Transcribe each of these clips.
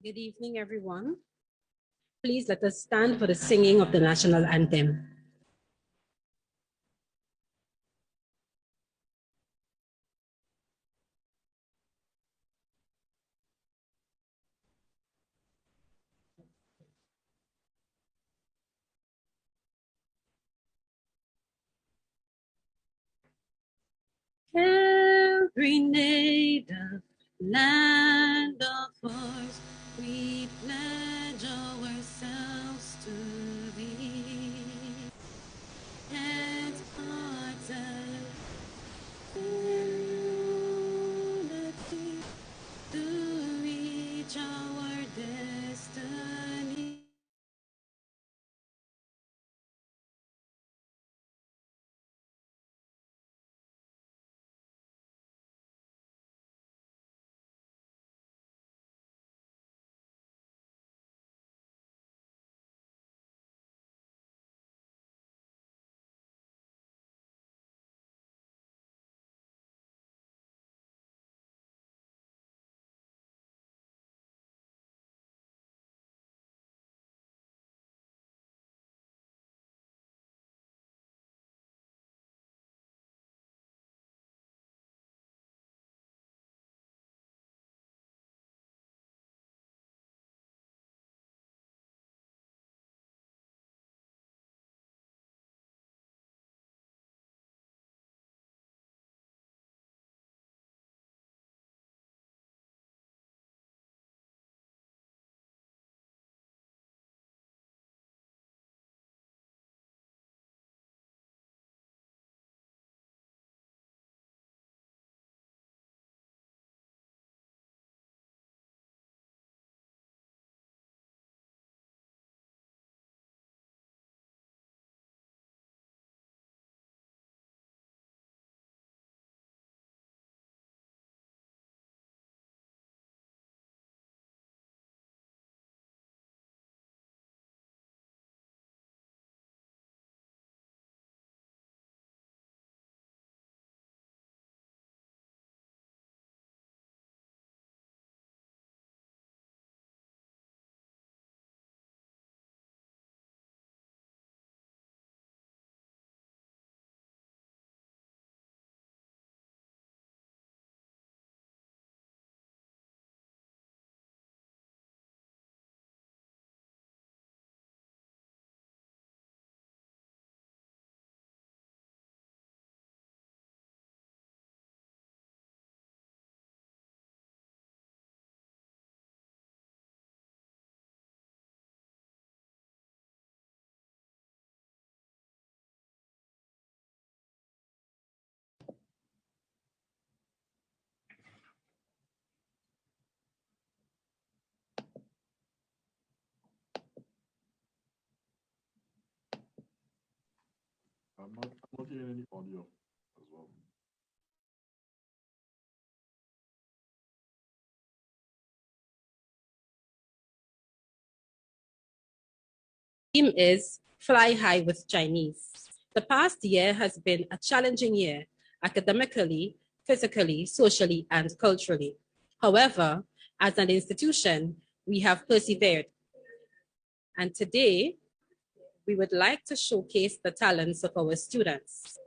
Good evening, everyone. Please let us stand for the singing of the national anthem. Hail, Grenada, land of ours, we pledge ourselves to thee. Hands parted in unity to reach our destiny. I'm not hearing any audio as well. Theme is Fly High with Chinese. The past year has been a challenging year, academically, physically, socially, and culturally. However, as an institution, we have persevered. And today, we would like to showcase the talents of our students.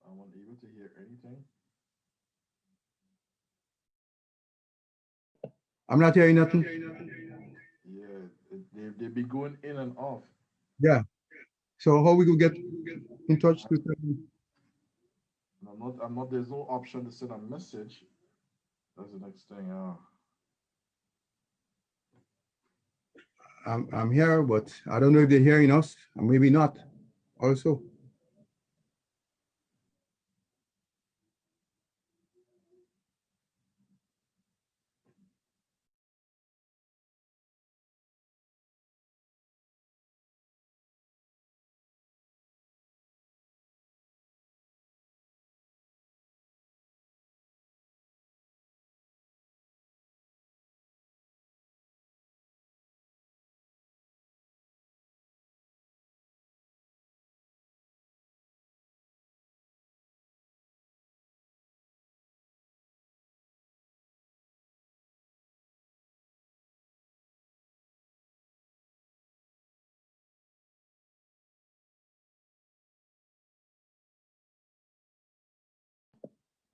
I'm unable to hear anything. I'm not hearing nothing. Yeah, they be going in and off. Yeah. So how we go get in touch with them? And I'm not. There's no option to send a message. That's the next thing. I'm here, but I don't know if they're hearing us, or maybe not. Also,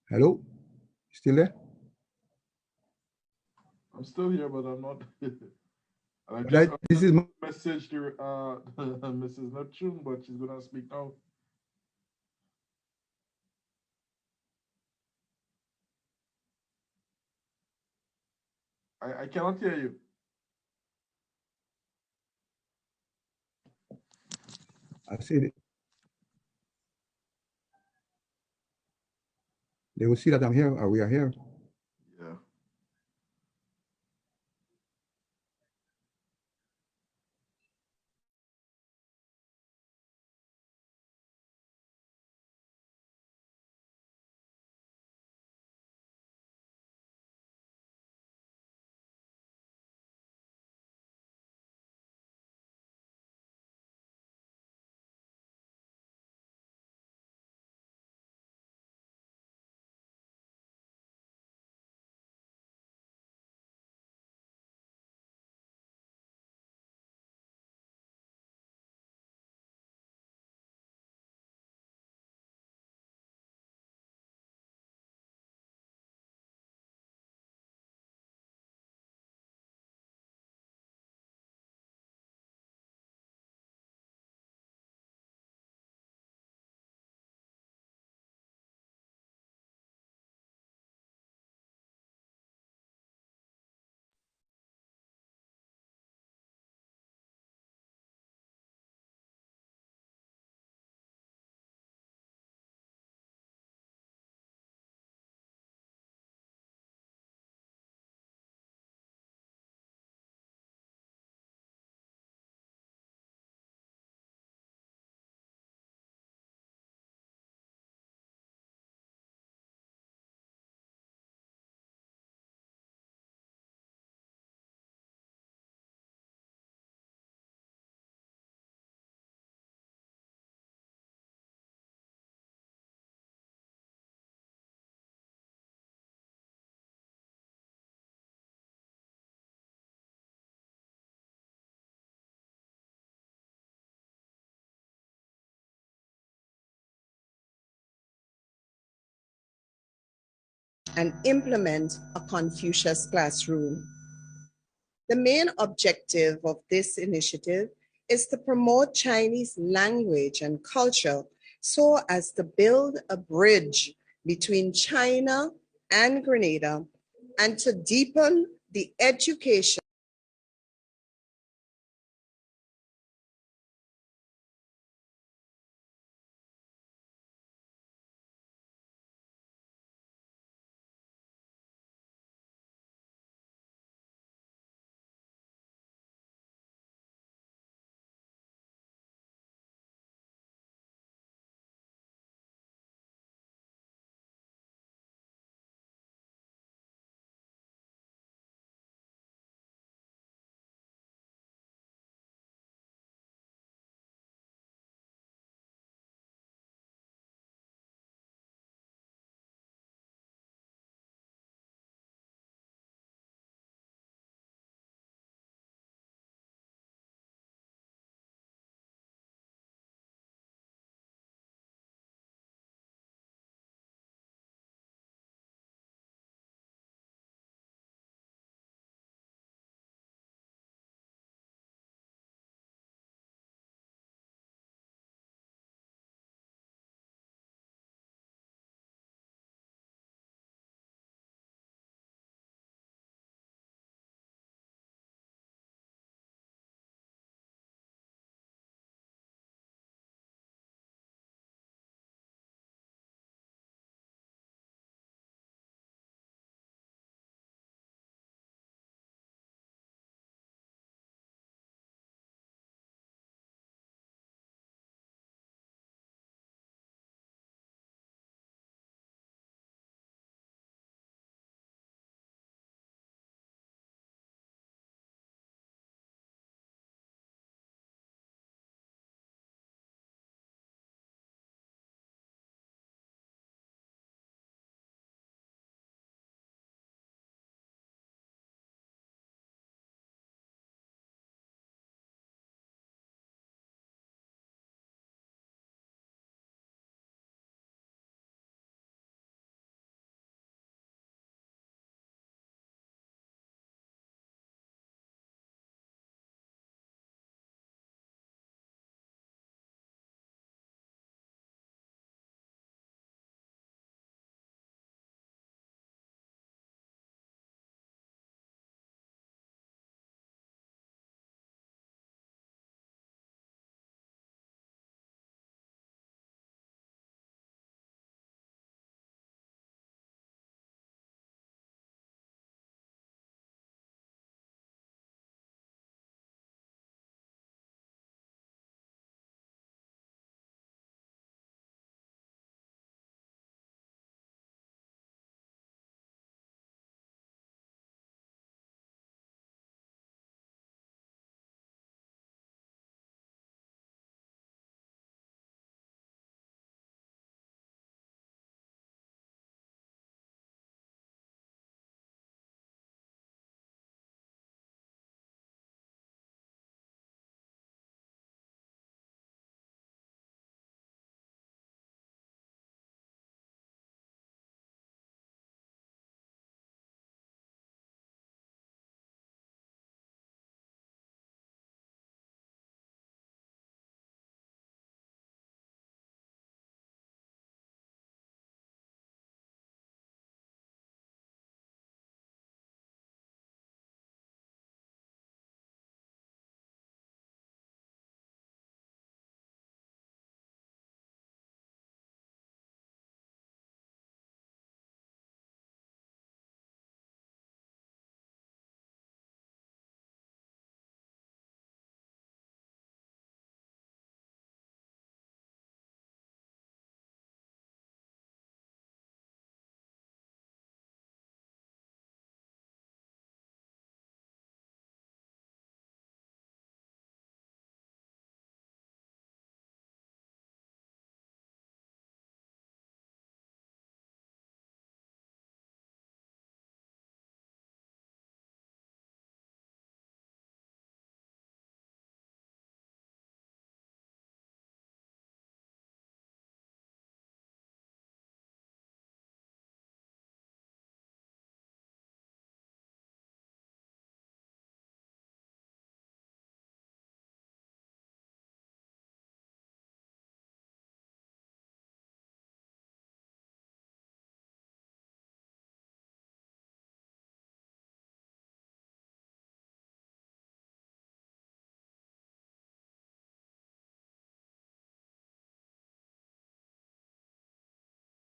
hello, still there? I'm still here, but I'm not. I But just this is my, message to Mrs. Neptune, but she's gonna speak now. I cannot hear you. I said they will see that I'm here, or we are here. Yeah. And implement a Confucius classroom. The main objective of this initiative is to promote Chinese language and culture so as to build a bridge between China and Grenada and to deepen the education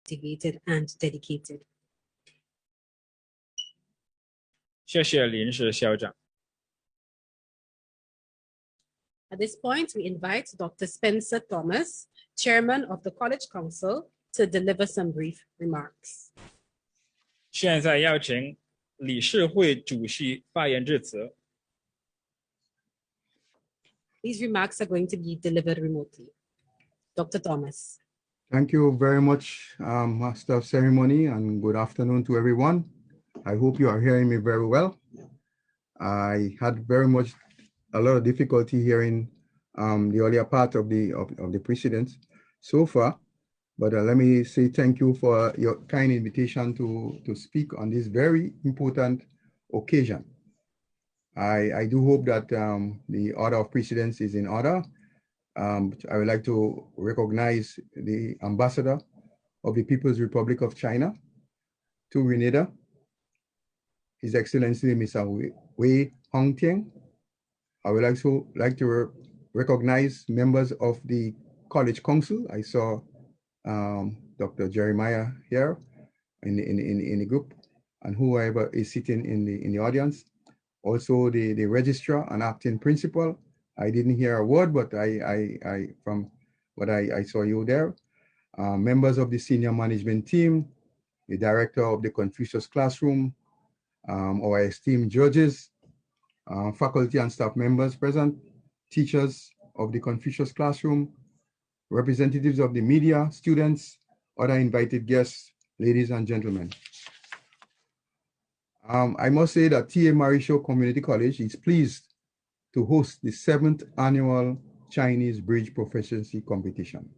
motivated and dedicated. 谢谢林氏校长。 At this point, we invite Dr. Spencer Thomas, Chairman of the College Council, to deliver some brief remarks. 现在邀请理事会主席发言致辞。 These remarks are going to be delivered remotely. Dr. Thomas. Thank you very much, Master of Ceremony, and good afternoon to everyone. I hope you are hearing me very well. I had a lot of difficulty hearing the earlier part of the precedents so far, but let me say thank you for your kind invitation to speak on this very important occasion. I do hope that the order of precedence is in order. I would like to recognize the ambassador of the People's Republic of China to Grenada, His Excellency Mr. Wei Hongtian. I would also like to recognize members of the College Council. I saw Dr. Jeremiah here in the group, and whoever is sitting in the audience. Also the registrar and acting principal. I didn't hear a word, but from what I saw you there. Members of the senior management team, the director of the Confucius classroom, our esteemed judges, faculty and staff members present, teachers of the Confucius classroom, representatives of the media, students, other invited guests, ladies and gentlemen. I must say that T.A. Marisho Community College is pleased to host the 7th annual Chinese Bridge Proficiency Competition.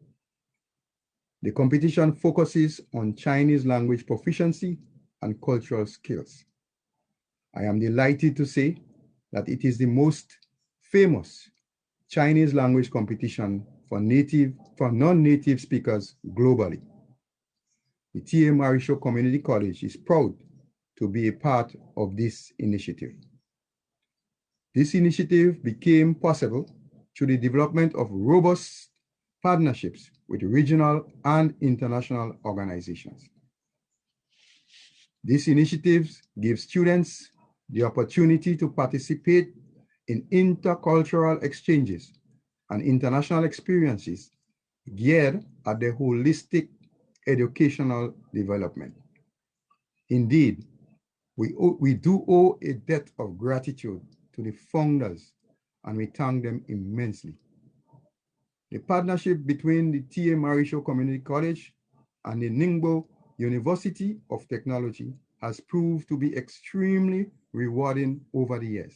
The competition focuses on Chinese language proficiency and cultural skills. I am delighted to say that it is the most famous Chinese language competition for non-native speakers globally. The T.A. Marisho Community College is proud to be a part of this initiative. This initiative became possible through the development of robust partnerships with regional and international organizations. These initiatives give students the opportunity to participate in intercultural exchanges and international experiences geared at their holistic educational development. Indeed, we do owe a debt of gratitude to the founders, and we thank them immensely. The partnership between the T.A. Marisho Community College and the Ningbo University of Technology has proved to be extremely rewarding over the years.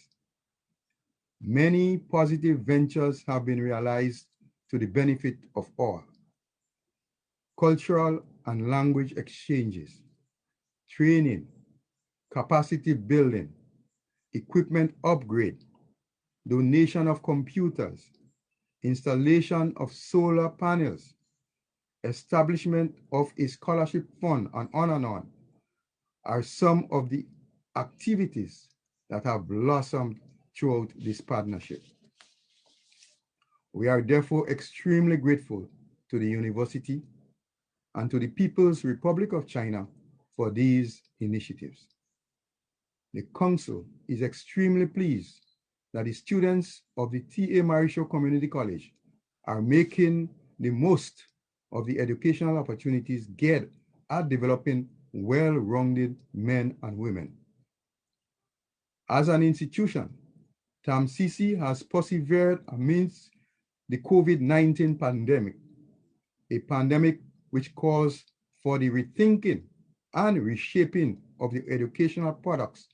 Many positive ventures have been realized to the benefit of all. Cultural and language exchanges, training, capacity building, equipment upgrade, donation of computers, installation of solar panels, establishment of a scholarship fund, and on are some of the activities that have blossomed throughout this partnership. We are therefore extremely grateful to the university and to the People's Republic of China for these initiatives. The Council is extremely pleased that the students of the T.A. Marisho Community College are making the most of the educational opportunities geared at developing well-rounded men and women. As an institution, TAMCC has persevered amidst the COVID-19 pandemic, a pandemic which calls for the rethinking and reshaping of the educational products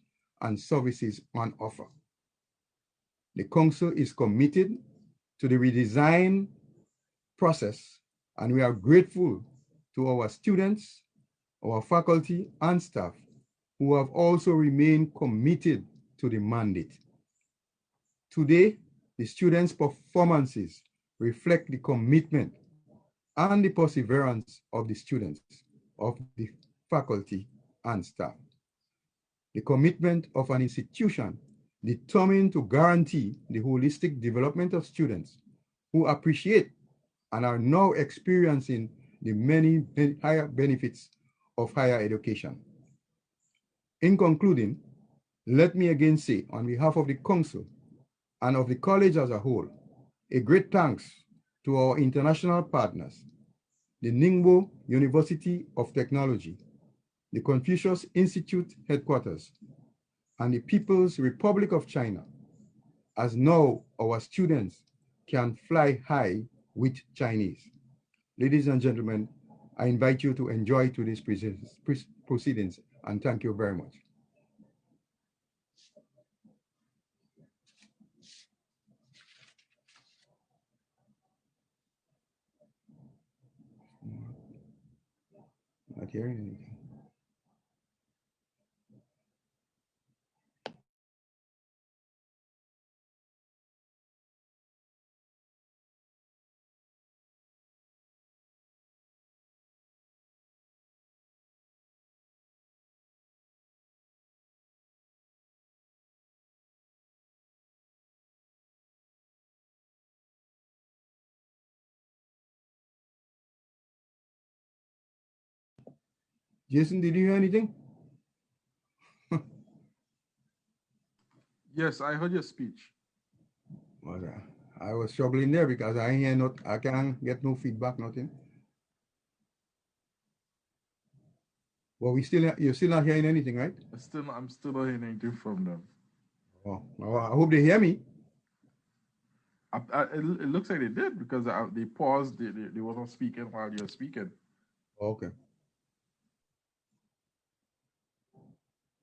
and services on offer. The Council is committed to the redesign process, and we are grateful to our students, our faculty and staff who have also remained committed to the mandate. Today, the students' performances reflect the commitment and the perseverance of the students, of the faculty and staff. The commitment of an institution determined to guarantee the holistic development of students who appreciate and are now experiencing the many higher benefits of higher education. In concluding, let me again say, on behalf of the Council and of the College as a whole, a great thanks to our international partners, the Ningbo University of Technology, the Confucius Institute headquarters, and the People's Republic of China, as now our students can fly high with Chinese. Ladies and gentlemen, I invite you to enjoy today's proceedings, and thank you very much. Not hearing anything. Jason, did you hear anything? Yes, I heard your speech. Well, I was struggling there because I can't get no feedback, nothing. Well, you're still not hearing anything, right? I'm still not hearing anything from them. Oh, well, I hope they hear me. It looks like they did because they paused. They wasn't speaking while you were speaking. Okay.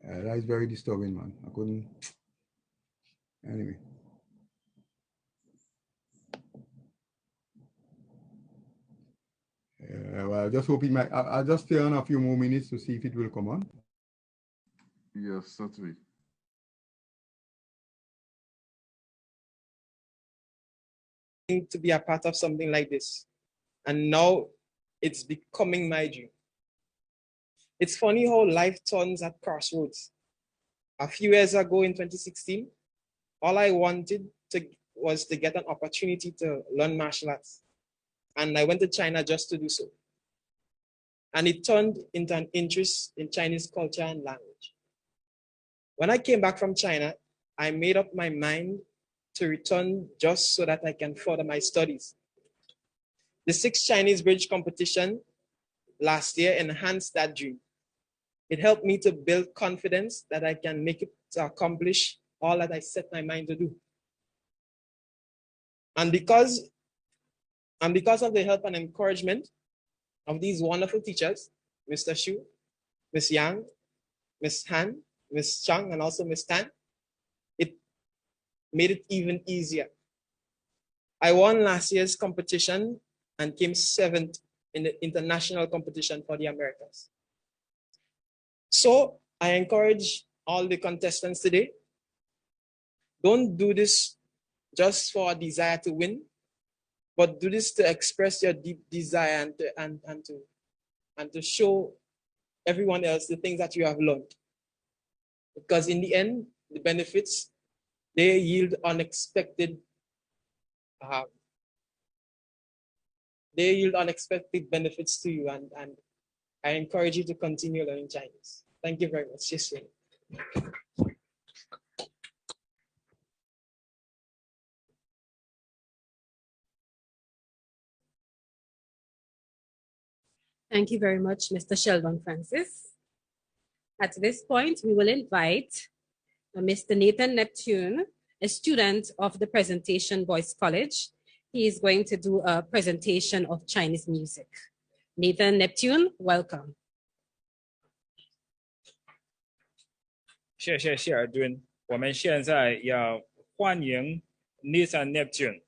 That is very disturbing, man. I couldn't. Anyway. Well, I just hope it might. I'll just stay on a few more minutes to see if it will come on. Yes, certainly. To be a part of something like this, and now it's becoming my dream. It's funny how life turns at crossroads. A few years ago in 2016, all I wanted was to get an opportunity to learn martial arts, and I went to China just to do so. And it turned into an interest in Chinese culture and language. When I came back from China, I made up my mind to return just so that I can further my studies. The 6th Chinese Bridge competition last year enhanced that dream. It helped me to build confidence that I can make it to accomplish all that I set my mind to do. And because of the help and encouragement of these wonderful teachers, Mr. Xu, Ms. Yang, Ms. Han, Ms. Chang, and also Ms. Tan, it made it even easier. I won last year's competition and came 7th in the international competition for the Americas. So I encourage all the contestants today, don't do this just for a desire to win, but do this to express your deep desire and to show everyone else the things that you have learned. Because in the end, the benefits, they yield unexpected benefits to you, and I encourage you to continue learning Chinese. Thank you very much. Thank you very much, Mr. Sheldon Francis. At this point, we will invite Mr. Nathan Neptune, a student of the Presentation Voice College. He is going to do a presentation of Chinese music. Nathan Neptune, welcome. 谢谢谢尔顿。我们现在要欢迎 Nathan Neptune。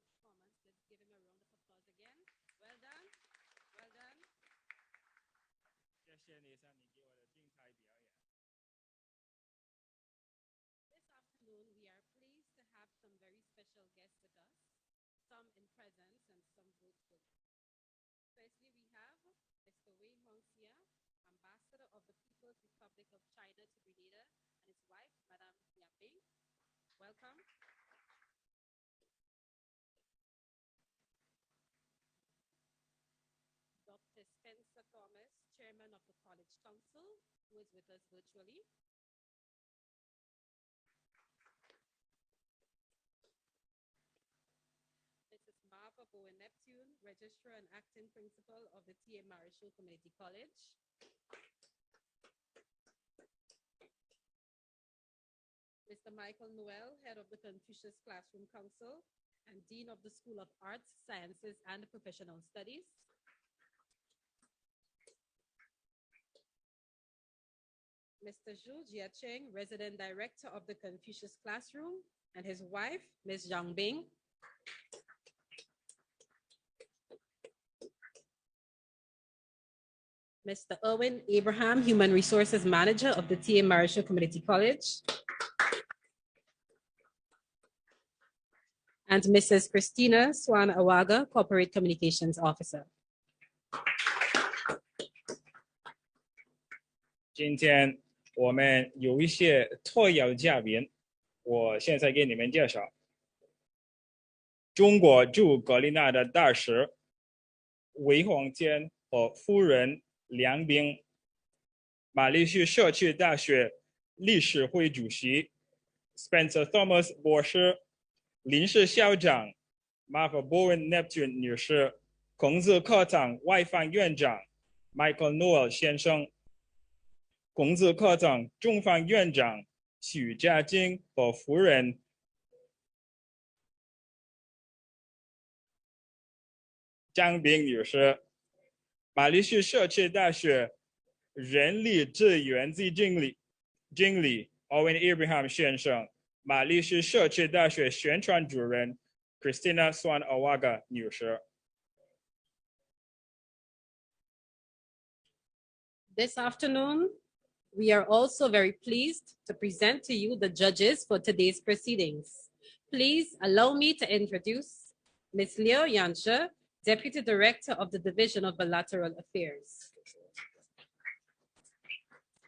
Let's give him a round of applause again. Well done. Well done. 谢谢丽莎，你给我的精彩表演。This afternoon, we are pleased to have some very special guests with us, some in presence and some virtually. Firstly, we have Mr. Wei Hongxia, Ambassador of the People's Republic of China to Grenada, and his wife, Madame Liang Bing. Welcome. Dr. Spencer Thomas, Chairman of the College Council, who is with us virtually. Mrs. Martha Bowen Neptune, Registrar and Acting Principal of the T.A. Marshall Community College. Mr. Michael Noel, Head of the Confucius Classroom Council and Dean of the School of Arts, Sciences, and Professional Studies. Mr. Zhu Jiacheng, Resident Director of the Confucius Classroom, and his wife, Ms. Zhang Bing. Mr. Erwin Abraham, Human Resources Manager of the T.A. Marshall Community College. And Mrs. Christina Swan Awaga, Corporate Communications Officer. 今天我们有一些特邀嘉宾，我现在给你们介绍。中国驻格林纳的大使韦宏坚和夫人梁冰，马来西亚社区大学理事会主席 Spencer Thomas 博士，临时校长 Martha Bowen Neptune 女士，孔子课堂外方院长 Michael Noel 先生，孔子课堂中方院长许家晶和夫人张冰女士，马来西亚社区大学人力资源基经理 Owen Abraham 先生，马来西亚社区大学宣传主任 Christina Swan Awaga 女士。This afternoon, we are also very pleased to present to you the judges for today's proceedings. Please allow me to introduce Ms. Liu Yanshe, Deputy Director of the Division of Bilateral Affairs.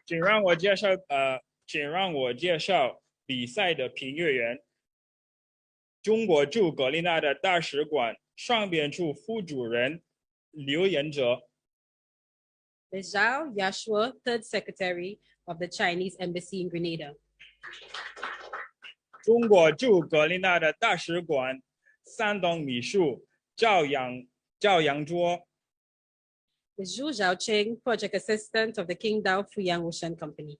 请让我介绍比赛的评阅员，中国驻格林纳的大使馆上边处副主任刘延哲。Ms. Zhao Yashua, Third Secretary of the Chinese Embassy in Grenada. 中国驻格林纳的大使馆山东秘书赵阳卓。Ms. Zhu Zhaoqing, Project Assistant of the Qingdao Fuyang Ocean Company.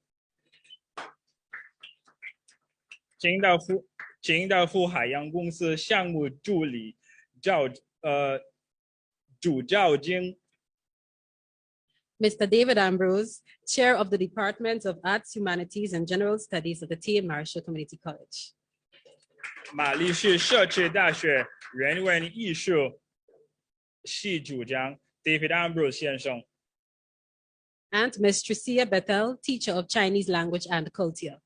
清道夫海洋公司项目助理主赵晶。Mr. David Ambrose, Chair of the Department of Arts, Humanities, and General Studies of the T.A. Marshall Community College. 马来西亚社区大学人文艺术系主讲 David Ambrose 先生。And Ms. Tricia Bethel, Teacher of Chinese Language and Culture.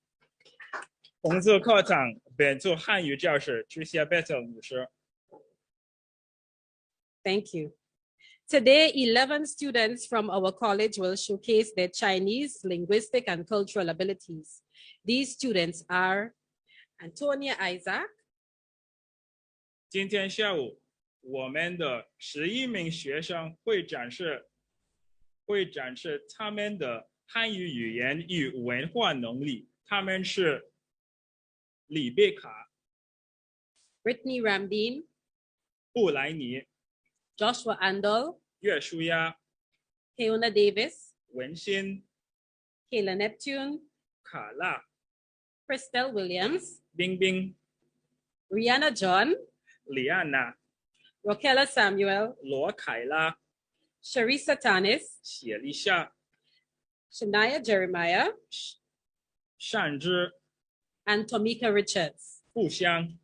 孔子课堂本组汉语教师 Tricia Bethel 女士。Thank you. Today, 11 students from our college will showcase their Chinese, linguistic, and cultural abilities. These students are Antonia Isaac. 今天下午，我们的11名学生会展示他们的汉语语言与文化能力。他们是李贝卡、Brittany Rambin, 布莱尼、Joshua Andol, 岳舒亚、Keona Davis, 文心、Kayla Neptune, 卡拉、Christelle Williams, 冰冰、Rihanna John, 李安娜、 Roquella Samuel, 罗凯拉、 Sherisa Tannis, 雪莉夏、 Shinia Jeremiah, 善之、 and Tomika Richards. 互相。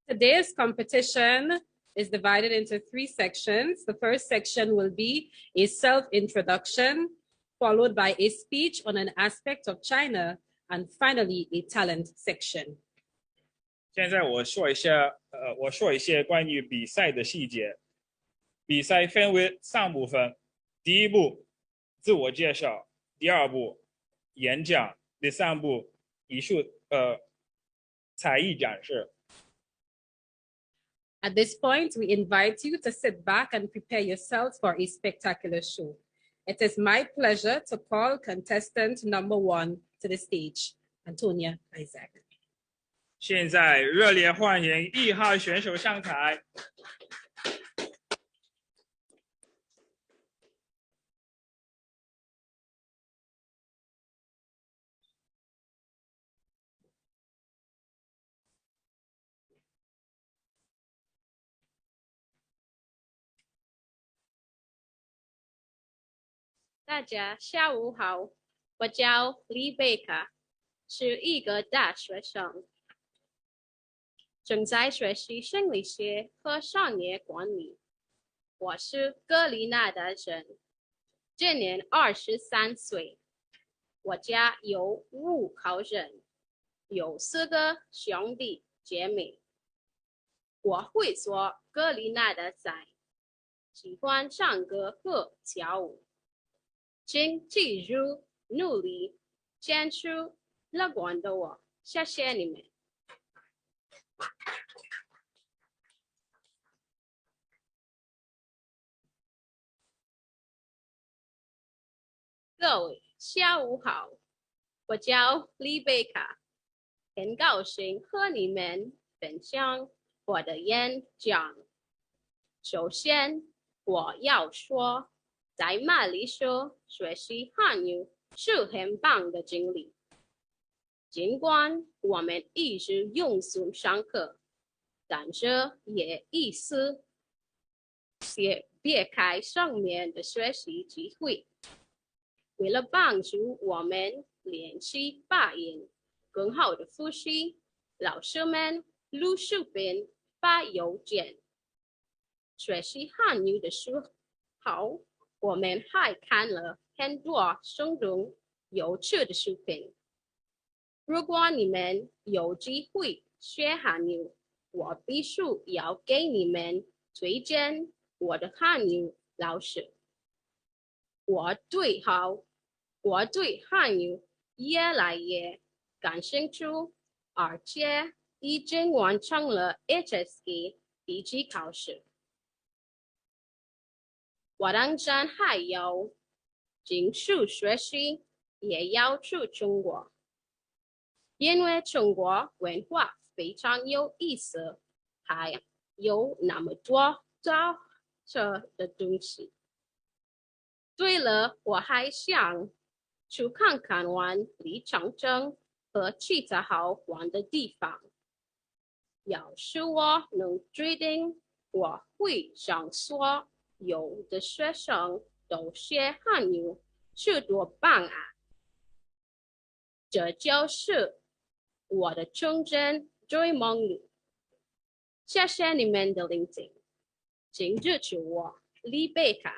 Today's competition is divided into 3 sections. The first section will be a self-introduction, followed by a speech on an aspect of China, and finally a talent section. 现在我说一些关于比赛的细节。比赛分为3部分，第一步自我介绍，第二步演讲，第三步艺术才艺展示。At this point, we invite you to sit back and prepare yourselves for a spectacular show. It is my pleasure to call contestant number 1 to the stage, Antonia Isaac. 现在热烈欢迎1号选手上台。大家下午好，我叫李贝卡，是一个大学生，正在学习心理学和商业管理。我是格里纳达人，今年23岁。我家有5口人，有4个兄弟姐妹。我会说格里纳达菜，喜欢唱歌和跳舞。请记住努力、坚持、乐观的我，谢谢你们。各位下午好，我叫李贝卡，很高兴和你们分享我的演讲。首先，我要说，在马来西亚学习汉语是很棒的经历。尽管我们一直用心上课，但是也一直别开上面的学习机会。为了帮助我们练习发音，更好的复习，老师们陆续编发邮件。学习汉语的时候，我们还看了很多生动有趣的视频。如果你们有机会学汉语，我必须要给你们推荐我的汉语老师。我对汉语越来越感兴趣，而且已经完成了 HSK 笔记考试。我当然还要继续学习，也要去中国，因为中国文化非常有意思，还有那么多找着的东西。对了，我还想去看看万里长城和其他好玩的地方。要是我能决定，我会想说，有的学生都学汉语，是多棒啊！这就是我的真正追梦路。谢谢你们的聆听，请支持我，李贝卡。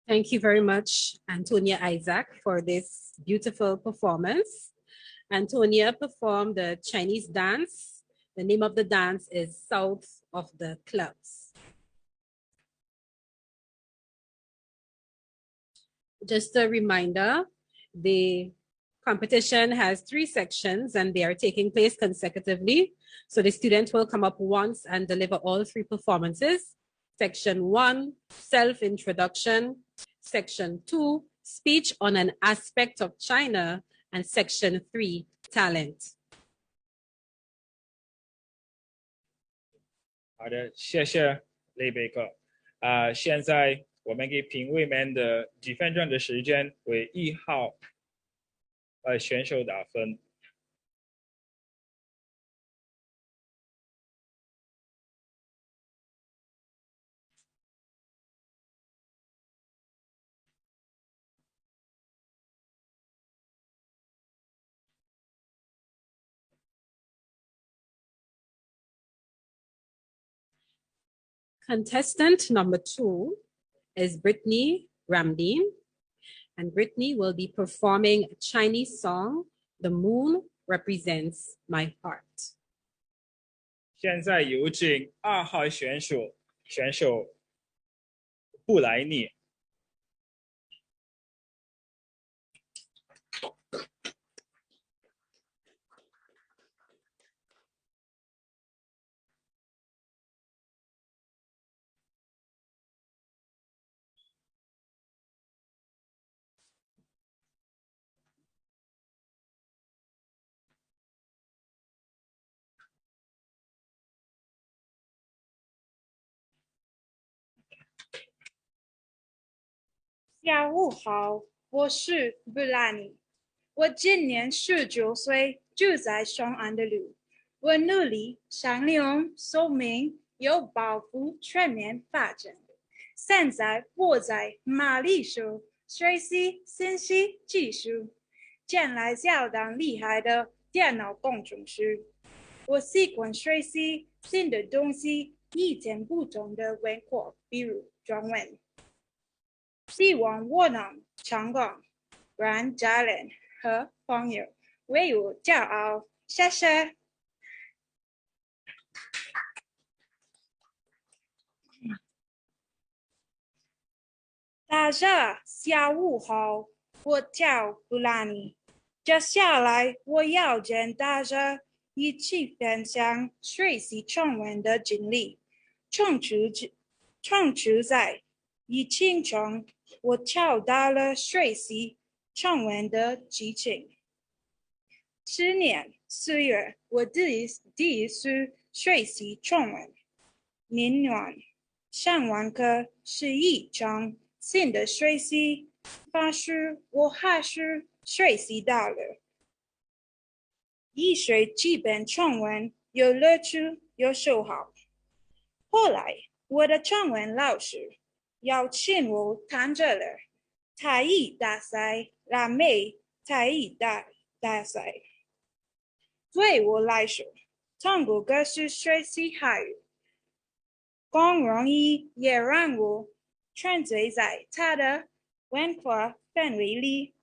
Thank you very much, Antonia Isaac, for this beautiful performance. Antonia performed the Chinese dance. The name of the dance is South of the Clouds. Just a reminder, the competition has 3 sections and they are taking place consecutively. So the student will come up once and deliver all 3 performances. Section 1, self-introduction. Section 2, speech on an aspect of China. And Section 3, talent. 好的，谢谢雷贝克。现在我们给评委们的几分钟的时间为1号选手打分。Contestant number 2 is Brittany Ramdeen, and Brittany will be performing a Chinese song, The Moon Represents My Heart. 现在有请2号选手布莱尼。下午好，我是布拉尼。我今年19岁，住在上岸的路。我努力善良、聪明、有抱负、全面发展。现在我在马里学学习信息技术，将来要当厉害的电脑工程师。我喜欢学习新的东西，意见不同的文化，比如中文。希望我能成功，让家人和朋友为我骄傲。谢谢。大家下午好，我叫布拉尼。接下来我要跟大家一起分享学习中文的经历。从处在疫情中，我找到了学习中文的激情。去年4月，我第一次学习中文。明年上完课是一场新的学习方式，我还是学习到了。一学基本中文有乐趣有收获。后来我的中文老师邀请我参加了才艺大赛、拉美才艺大赛。对我来说，通过各式学习汉语更容易，也让我沉醉在他的文化氛围里。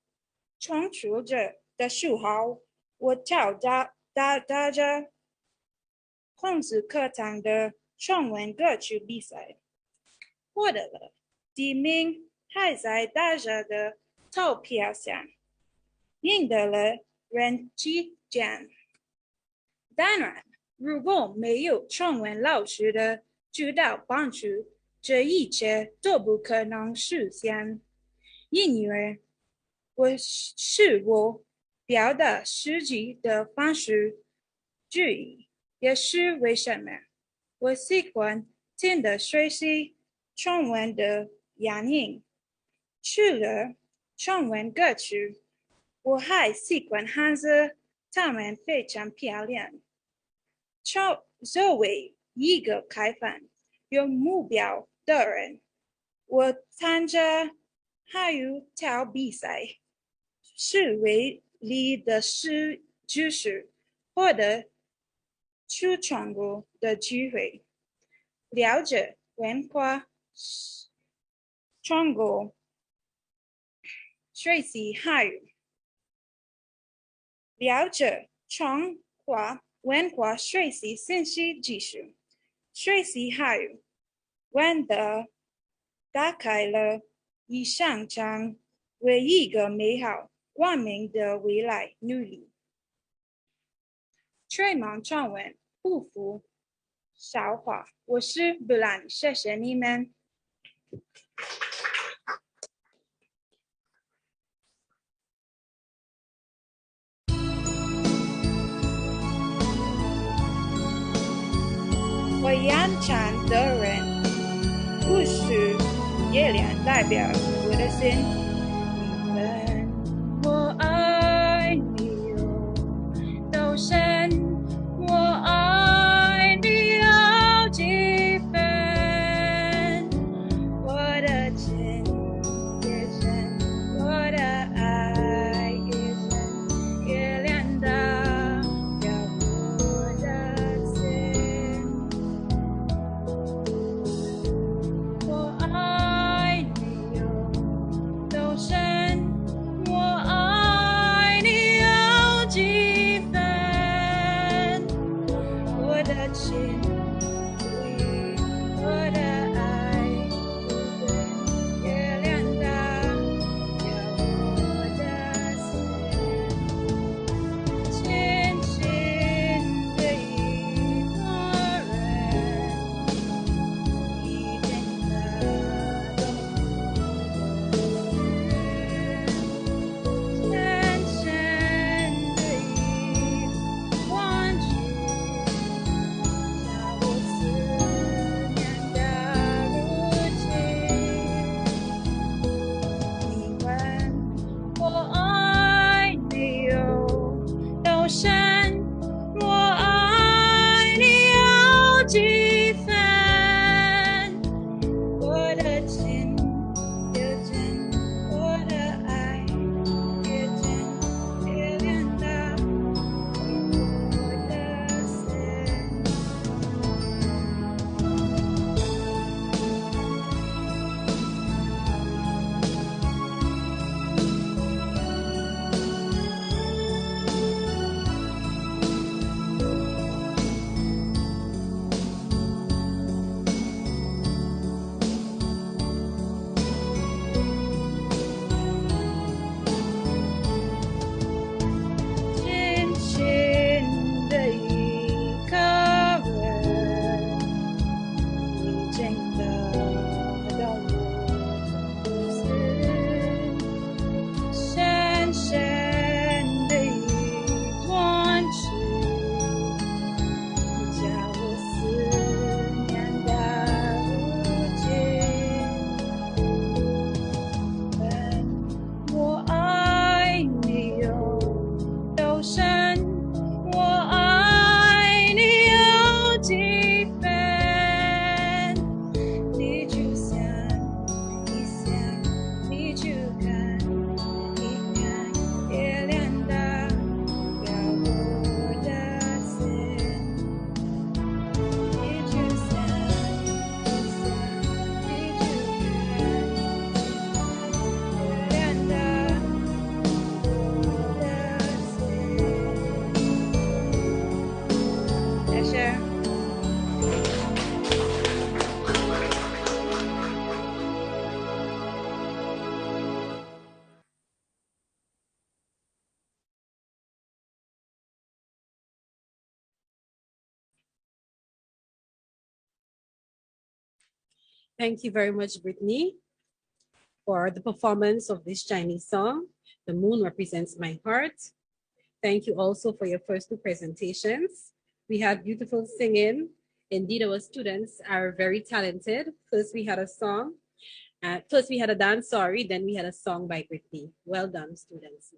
从初中的时候，我挑大家孔子课堂的中文歌曲比赛，获得了第1名，还在大家的投票上赢得了人气奖。当然，如果没有中文老师的指导帮助，这一切都不可能实现。因为是我表达自己的方式之一，也是为什么我喜欢听的学习中文的原因。除了中文歌曲，我还喜欢汉字，它们非常漂亮。作为一个开放、有目标的人，我参加汉语跳比赛，是为了的是就是获得去全国的机会，了解文化、中国水洗海语。了解中华文化水洗信息技术。水洗海语文的打开了一扇窗，为一个美好光明的未来努力。吹满传闻，不服笑话。我是布兰，谢谢你们。我眼前的人，不是月亮代表我的心。你问我爱你有多深，我爱你有几分？我的情也深，我的爱也深，月亮代表我的心。我爱你有多深？我爱你有几分？我的情足以，我的爱不对，月亮代表我的心。轻轻的一个人，已经打动我深深的一弯曲，叫我思念到如今。你问我爱你有多深，我爱你有几分？我的情越真，我的爱越真，月亮代表我的心。轻轻的一个人，已经打动我的心。深深的一段情，叫我思念到如今。问我爱你有多深，我爱你有几分？你就想一想，你就看一看，月亮代表我的心。你就想一想，你就看，月亮代表我的心。谢谢。Thank you very much, Brittany, for the performance of this Chinese song. The moon represents my heart. Thank you also for your first two presentations. We had beautiful singing. Indeed, our students are very talented. First, we had a song. First, we had a dance, sorry. Then we had a song by Brittany. Well done, students.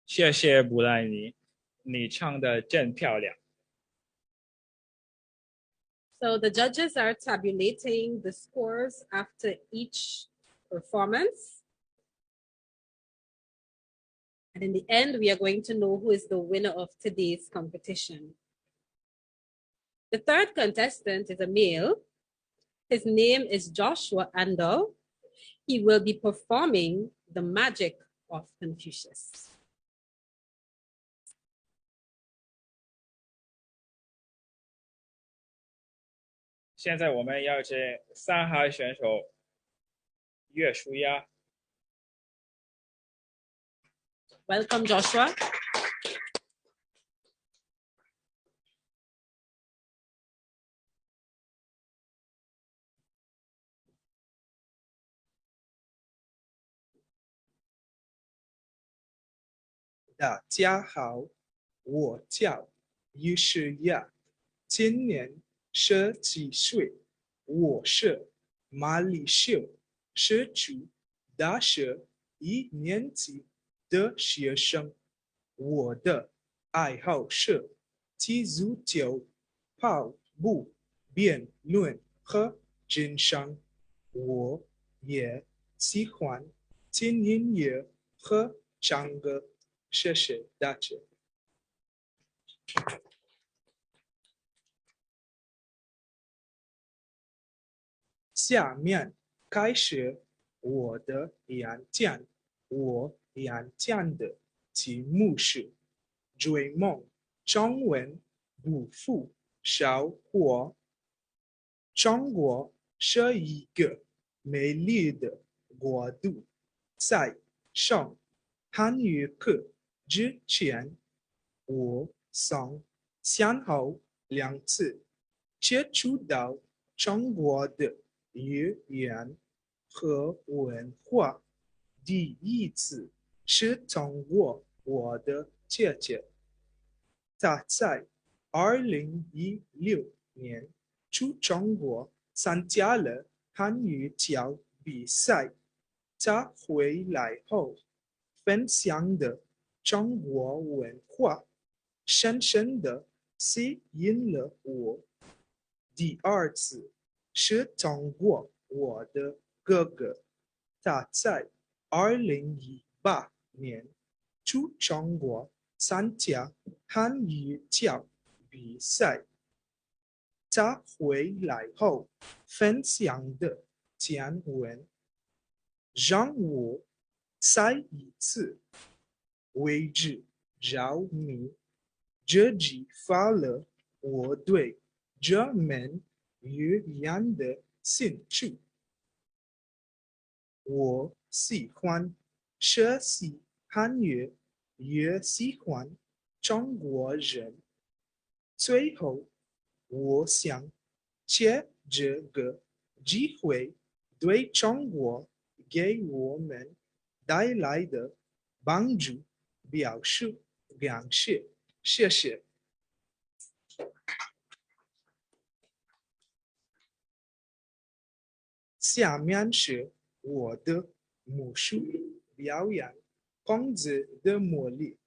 谢谢布兰妮，你唱的真漂亮。 So the judges are tabulating the scores after each performance. And in the end, we are going to know who is the winner of today's competition. The third contestant is a male. His name is Joshua Andel. He will be performing the magic of Confucius. 现在我们要请3号选手岳舒亚。Welcome, Joshua. 大家好，我叫于诗雅，今年17岁，我是马来西亚社区大学1年级的学生。我的爱好是踢足球、跑步、辩论和健身。我也喜欢听音乐和唱歌。谢谢大家。下面开始我的演讲。我演讲的题目是追梦，中文不负韶华。中国是一个美丽的国度，在上汉语课之前，我曾先后2次接触到中国的语言和文化。第一次是通过我的姐姐，她在2016年去中国参加了汉语教比赛。她回来后分享的中国文化，深深地吸引了我。第2次是通过我的哥哥，他在2018年去中国参加汉语教比赛。他回来后分享的见闻，让我再一次为之着迷，这激发了我对这门语言的兴趣。我喜欢学习汉语，也喜欢中国人。最后，我想借这个机会对中国给我们带来的帮助表示感谢。谢谢。下面是我的魔术表演，孔子的魔力。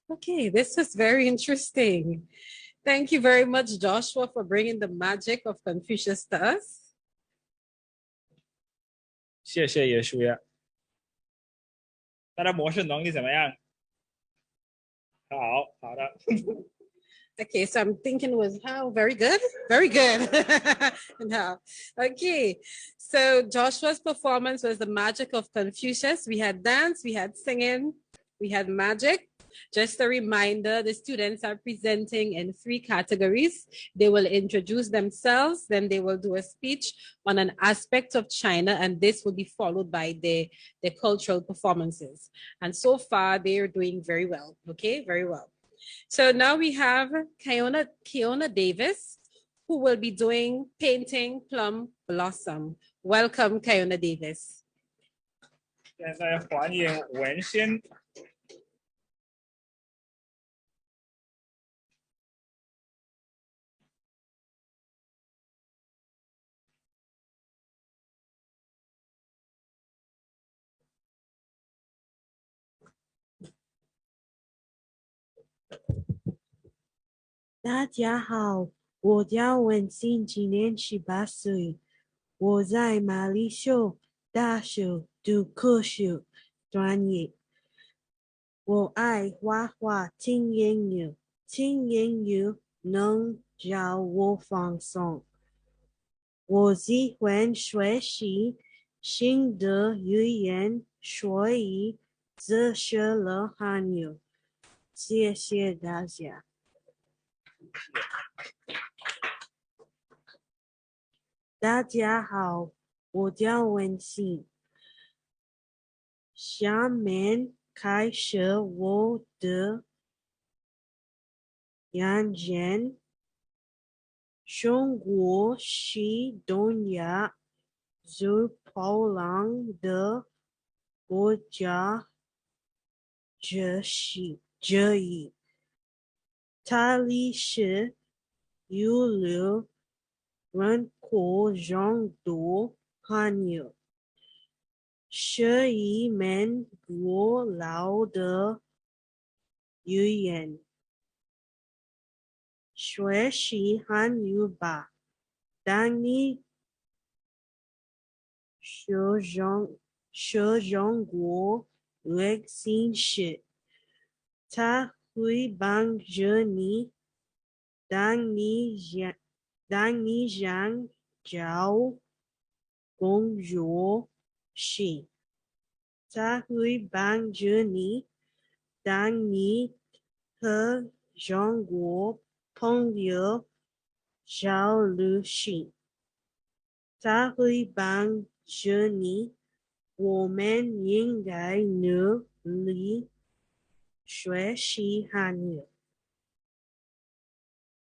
Okay, this was very interesting. Thank you very much, Joshua, for bringing the magic of Confucius to us. 谢谢耶稣呀。大家模式能力怎么样？好，好的。Okay, so I'm thinking was how very good, very good. And how? Okay, so Joshua's performance was the magic of Confucius. We had dance, we had singing, we had magic. Just a reminder, the students are presenting in 3 categories. They will introduce themselves, then they will do a speech on an aspect of China, and this will be followed by the cultural performances. And so far, they are doing very well, okay, very well. So now we have Kiona Davis, who will be doing Painting Plum Blossom. Welcome, Kiona Davis. 现在欢迎文心。大家好，我叫文心，今年18岁。我在马里修大学读科学专业。我爱画画，听音乐，听音乐能让我放松。我喜欢学习新的语言，所以只学了汉语。谢谢大家。大家好，我叫文心。下面开始我的演讲。中国是东亚最漂亮的国家之一，它历史悠久，人口众多，汉语是一门古老的语言。学习汉语吧，当你学中国历史时，它会帮助你。当你想找工作时，它会帮助你。当你和中国朋友交流时，它会帮助你。我们应该努力学习汉语，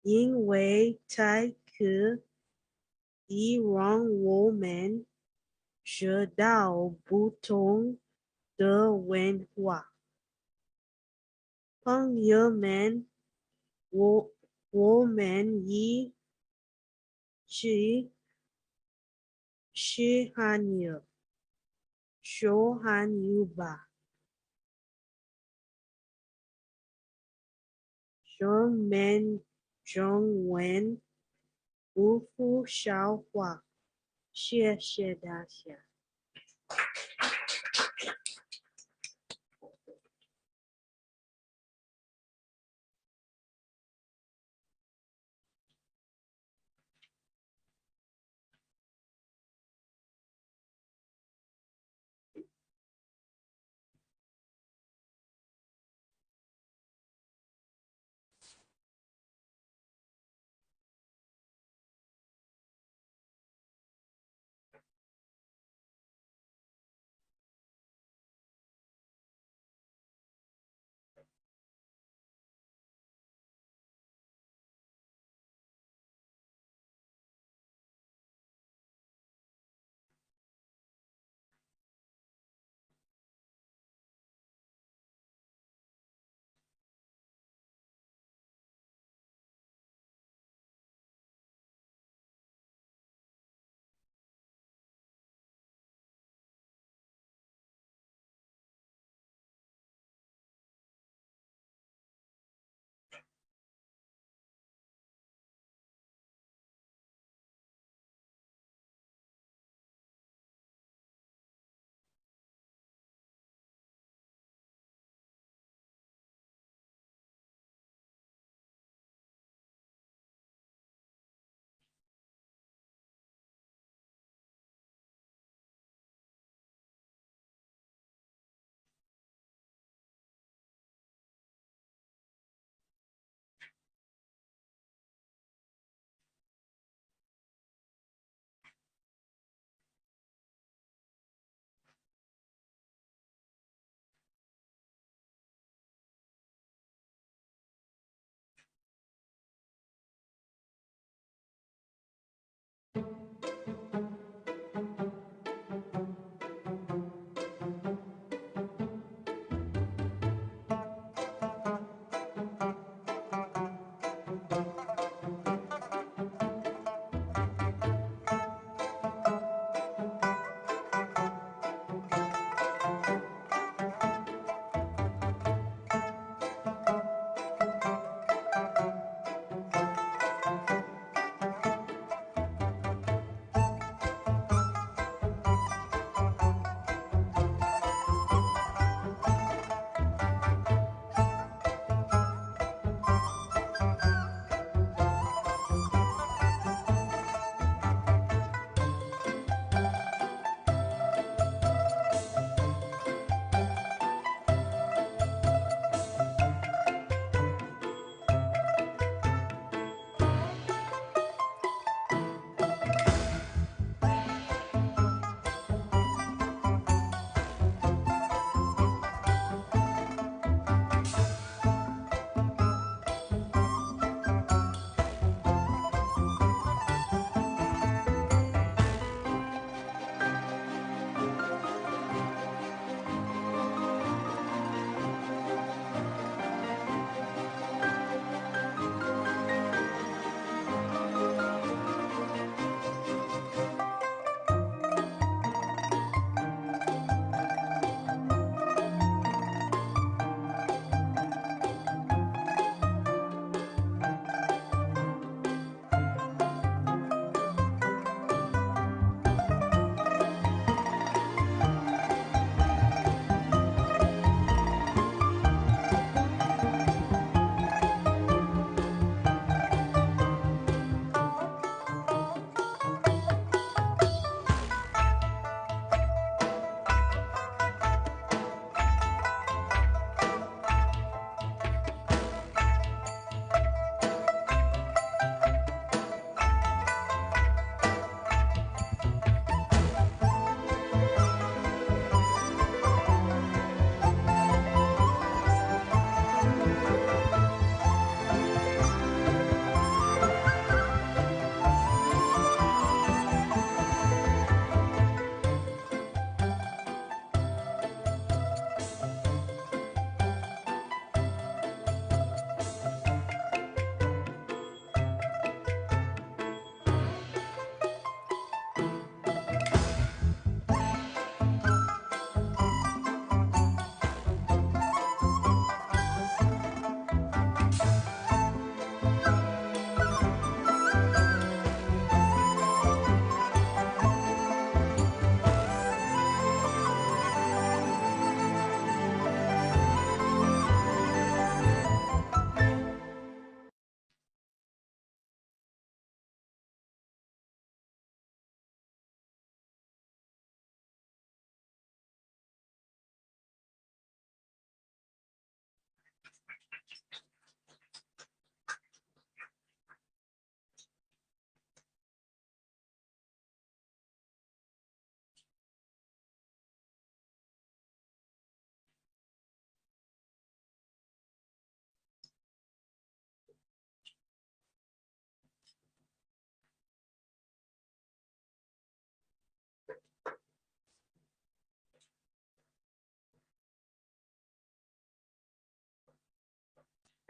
因为它可以让我们学到不同的文化。朋友们，我们一起学汉语，说汉语吧。中文中文不负笑话，谢谢大家。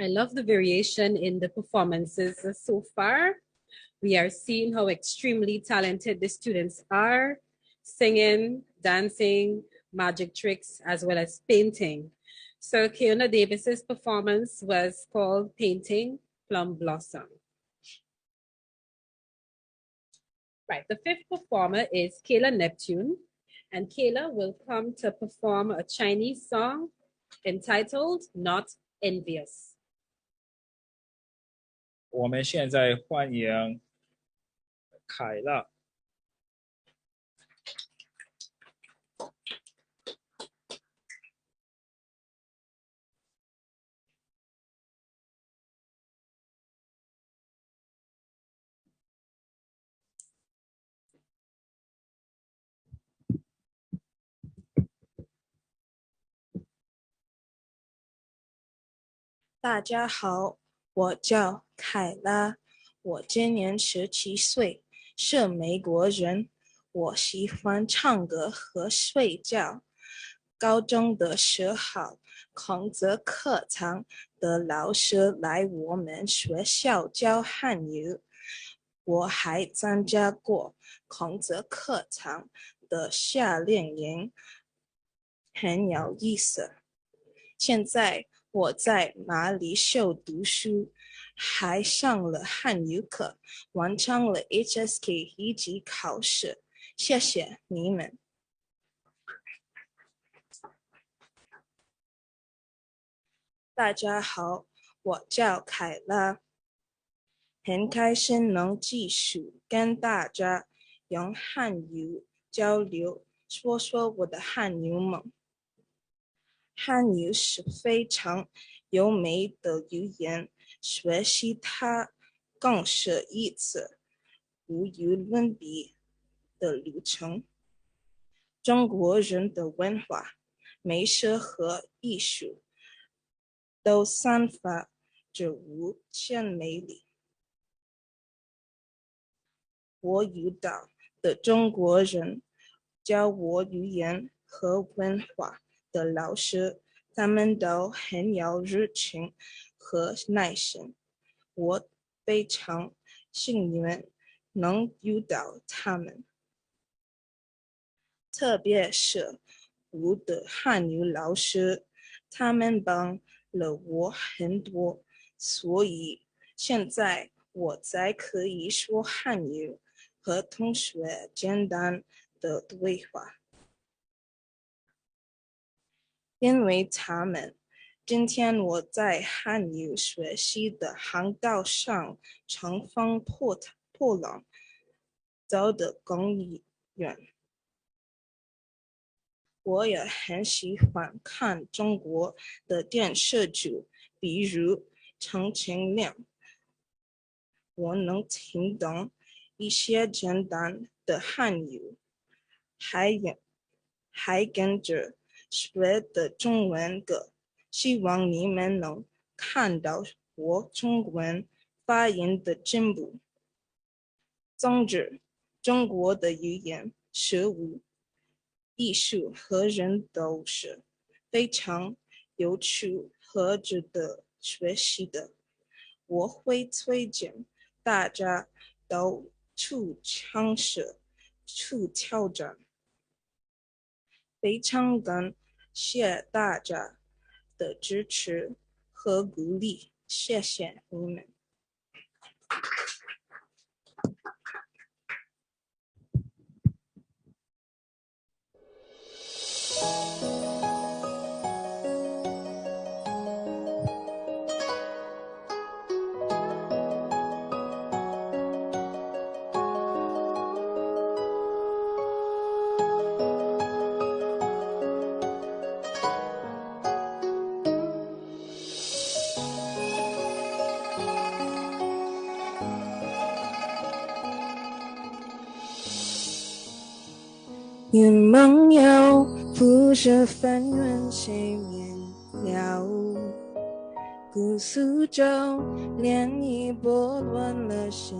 I love the variation in the performances so far. We are seeing how extremely talented the students are, singing, dancing, magic tricks, as well as painting. So Kiona Davis's performance was called Painting Plum Blossom. Right, the fifth performer is Kayla Neptune, and Kayla will come to perform a Chinese song entitled Not Envious. 我们现在欢迎凯乐。大家好，我叫凯拉，我今年17岁，是美国人。我喜欢唱歌和睡觉。高中的时候，孔子课堂的老师来我们学校教汉语。我还参加过孔子课堂的夏令营，很有意思。现在我在马里秀读书，还上了汉语课，完成了 HSK 一级考试。谢谢你们。大家好，我叫凯拉，很开心能继续跟大家用汉语交流，说说我的汉语梦。汉语是非常优美的语言，学习它更是一次无与伦比的旅程。中国人的文化、美食和艺术都散发着无限美丽。我遇到的中国人教我语言和文化的老师，他们都很有热情和耐心。我非常幸运能遇到他们，特别是我的汉语老师，他们帮了我很多，所以现在我才可以说汉语，和同学简单的对话。因为他们，今天我在汉语学习的航道上乘风破浪，走得更远。我也很喜欢看中国的电视剧，比如《陈情令》，我能听懂一些简单的汉语，还跟着学的中文歌，希望你们能看到我中文发音的进步。总之，中国的语言、事物、艺术和人都是非常有趣和值得学习的。我会推荐大家都去尝试、去挑战。非常感谢大家的支持和鼓励，谢谢你们。愿梦游不是翻越谁面了，姑苏州涟漪拨乱了线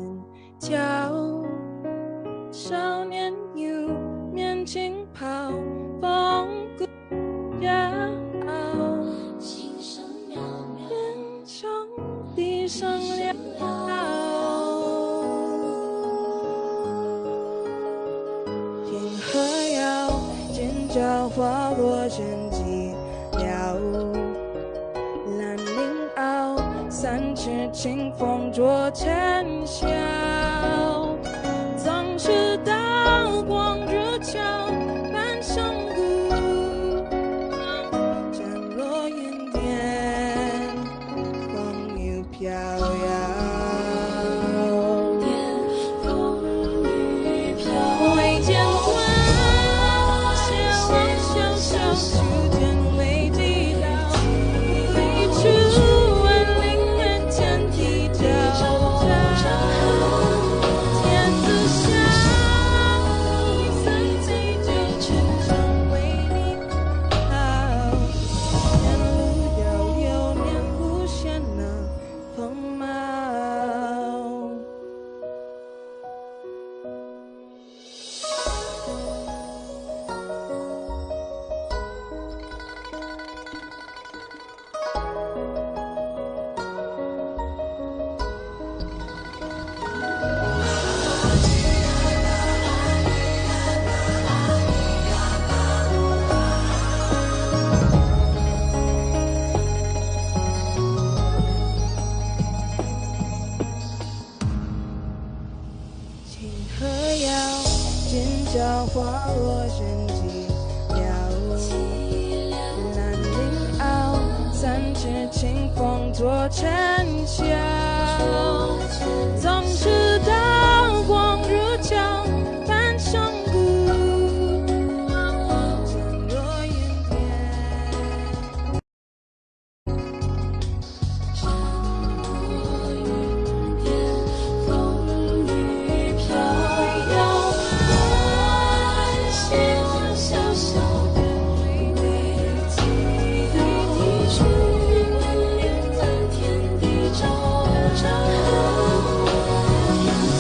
条，少年游面轻抛，风骨骄傲，心声渺渺，花落人寂寥。兰陵坳，三尺清风作尘嚣。总是刀光如鞘，半生骨。降落云间，风雨飘摇。挥剑关，斜望萧萧，秋天未及到。飞出万里远，天地昭昭。天子下，一樽醉酒，沉香为你好。前路遥悠，念不显那风貌。清河遥，今朝花落人寂寥。兰陵坳，三尺清风作尘嚣。总是刀光如鞘，半生骨。降落云间。风雨飘摇，斜望萧萧，为你祈祷。出万里蓝天地昭昭。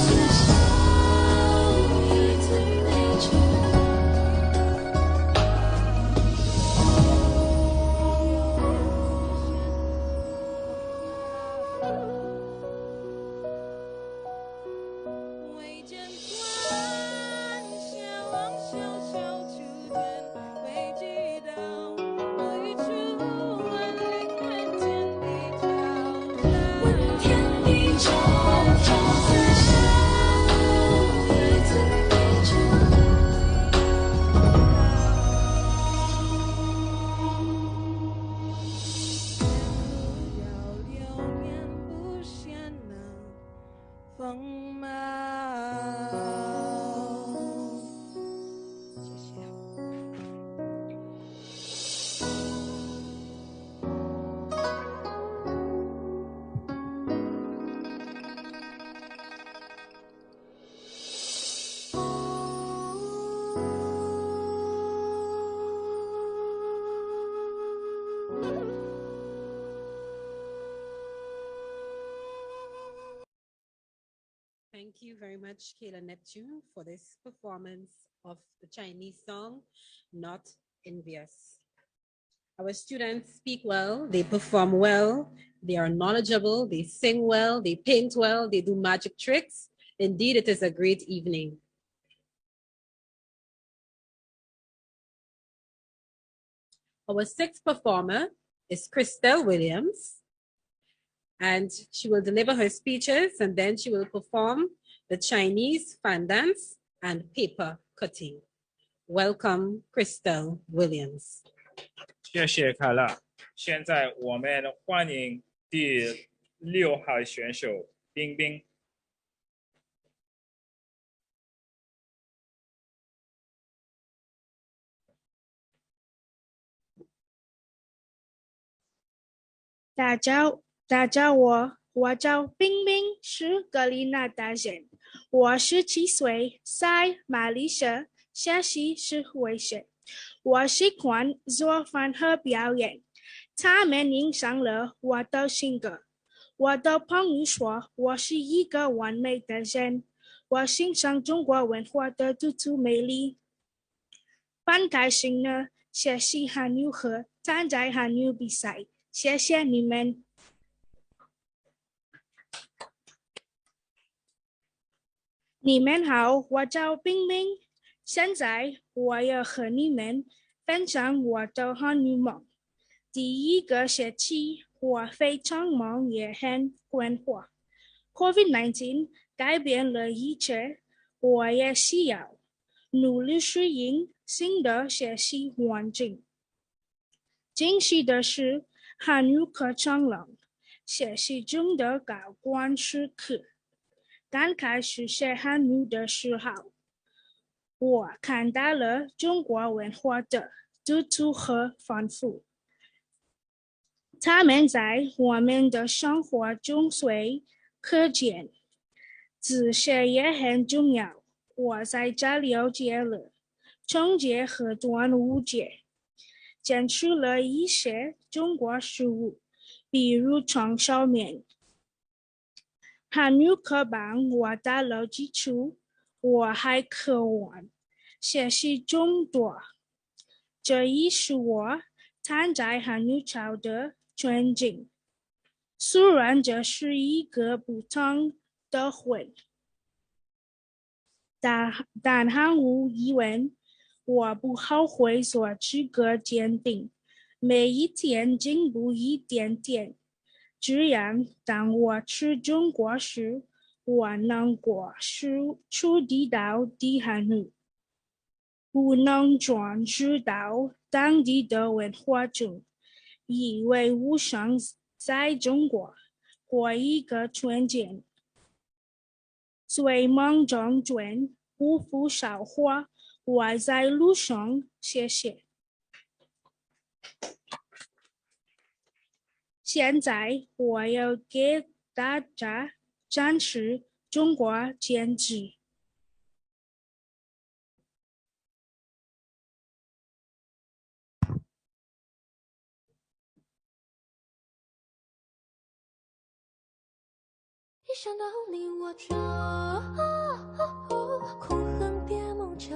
自笑一醉美酒。挥剑关，斜望萧萧，秋天未及到。挥出万里远，天地昭昭。天地昭昭，自笑一醉美酒。前路遥悠，念不显那风貌。谢谢。Thank you very much, Kayla Neptune, for this performance of the Chinese song, Not Envious. Our students speak well, they perform well, they are knowledgeable, they sing well, they paint well, they do magic tricks. Indeed, it is a great evening. Our sixth performer is Christelle Williams, and she will deliver her speeches and then she will perform the Chinese fan dance and paper cutting. Welcome, Christelle Williams. 谢谢凯拉。现在我们欢迎第6号选手冰冰。大家我叫冰冰，是格林纳达人。我17岁，在马来西亚学习是会学。我喜欢做饭和表演，他们影响了我的性格。我的朋友说我是一个完美的人。我欣赏中国文化的独特魅力。很开心呢，学习韩语和参加韩语比赛。谢谢你们。你们好，我叫冰冰。现在我要和你们分享我的汉语梦。第一个学期，我非常忙也很困惑。COVID-19 改变了一切，我也需要努力适应新的学习环境。惊喜的是，汉语课程了，学习中的高光时刻。刚开始学汉语的时候，我看到了中国文化的独特和丰富。他们在我们的生活中随可见，自学也很重要。我在这了解了春节和端午节，接触了一些中国食物，比如长寿面。汉语课帮我打了基础，我还渴望学习更多。这也是我参加汉语潮的全景。虽然这是一个不同的会，但毫无疑问，我不后悔做这个决定。每一天进步一点点，这样当我去中国时，我能够触及到的汉语，不能专注到当地的文化中，因为我想在中国过一个春节。最忙中转，不负韶华，我在路上，谢谢。现在我要给大家展示中国简字。一想到你我就空恨别梦久，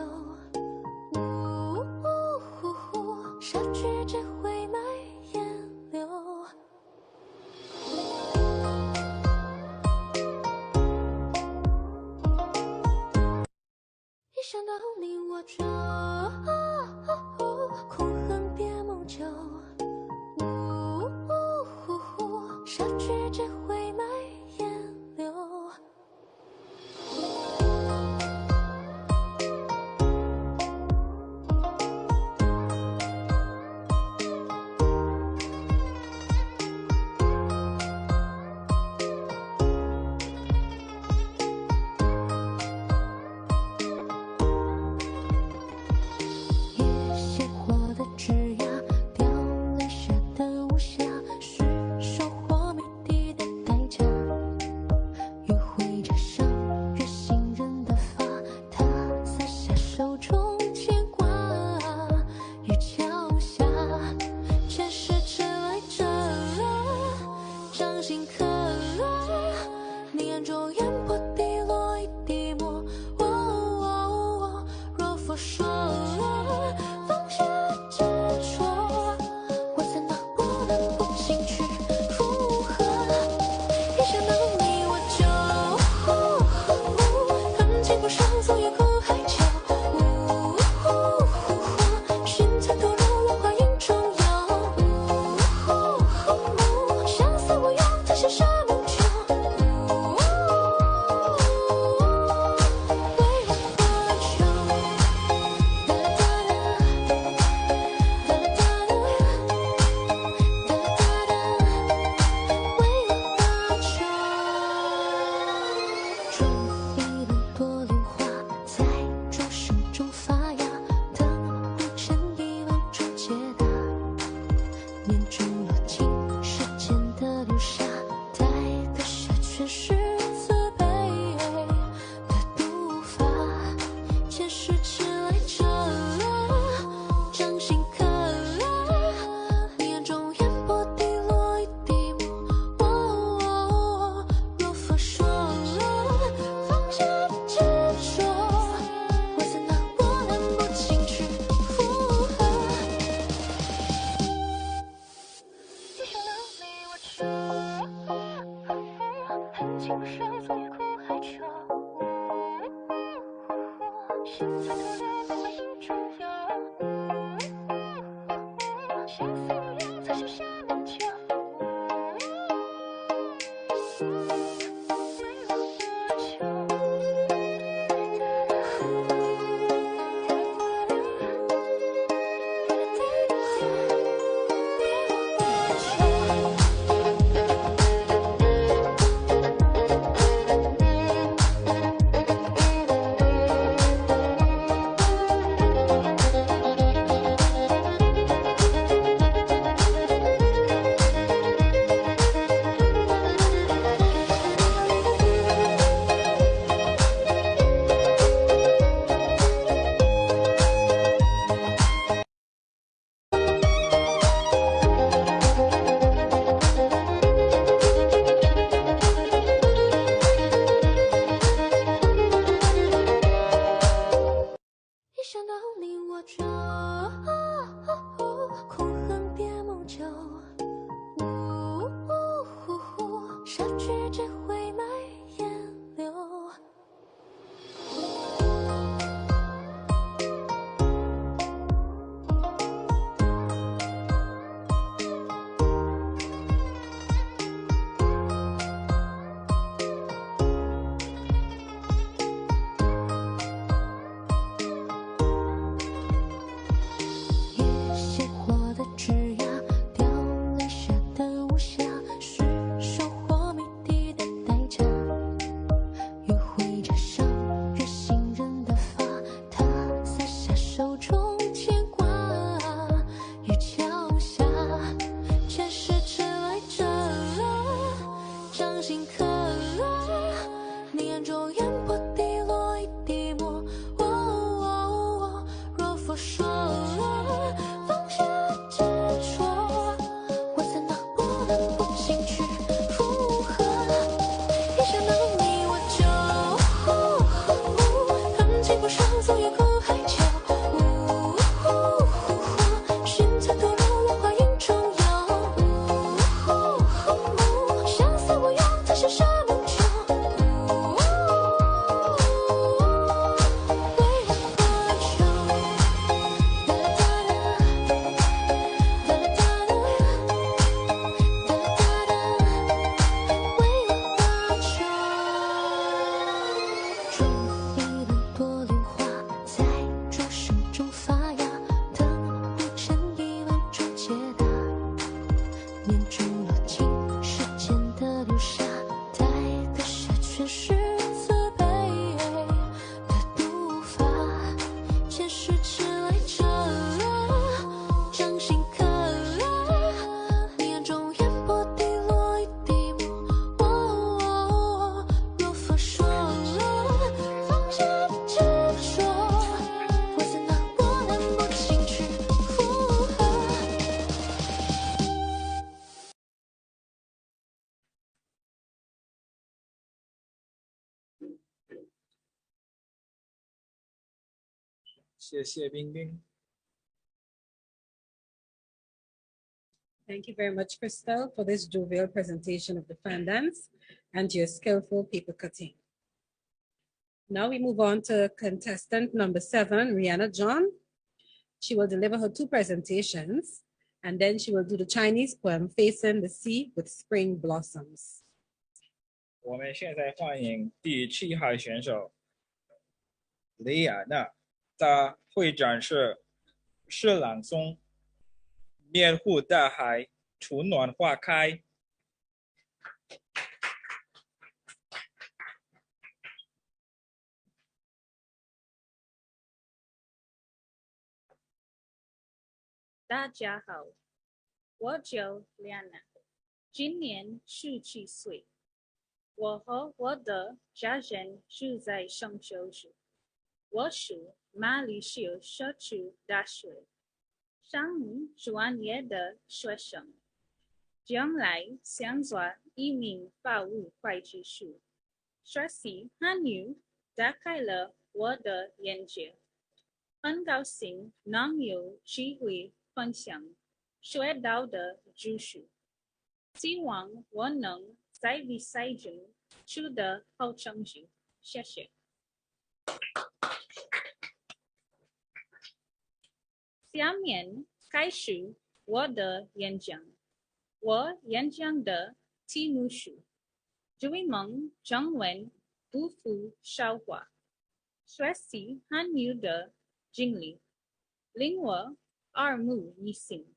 杀去只会埋烟柳。一想到你我就空恨别梦久，杀去只会埋烟柳。也写我的枝桠，掉泪下的无暇，是收获谜底的代价。约会加上越信任的发，他撒下手中牵挂，雨桥下，前世迟来者了，掌心刻了，你眼中烟波滴落一滴墨。若佛说了，放下执着，我怎能不能不进去附和？一想到你我就恨情不上，昨夜苦海角，心残堕落浪花影中游，相思我用它写下梦久，为我何求？种一轮多莲花，在众生中发芽，等不成一万种解答。念中落尽世间的流沙，带得下全是慈悲的读法。前世迟来者了，掌心刻了，你眼中烟波滴落一滴墨。若佛说了，放下执着，我怎能不进去附和？一想到你我就恨情不上，昨夜苦海角，心残堕落浪花影中游，种一轮多莲花，在桌手中发芽，等不成一万种解答。念珠落进时间的流沙，带的是全是慈悲的读法。前世迟来者了，掌心刻了，你眼中烟波滴落一滴墨。若佛说了，放下执着，我怎拿我难不情去附和。谢谢冰冰。 Thank you very much, Crystal, for this jovial presentation of the fan dance and your skillful paper cutting. Now we move on to contestant number 7, Rihanna John. She will deliver her 2 presentations, and then she will do the Chinese poem Facing the Sea with Spring Blossoms. 我们现在欢迎第7号选手李亚娜，她会展示诗朗诵《面湖大海，春暖花开》。大家好，我叫亮娜，今年17岁。我和我的家人住在上修市，我是马来西亚社区大学商务专业的学生，将来想做一名法务会计师。学习汉语打开了我的眼界，很高兴能有机会分享学到的知识，希望我能在比赛中取得好成绩。谢谢。下面开始我的演讲。我演讲的题目是追梦中文不负韶华，学习汉语的经历令我耳目一新，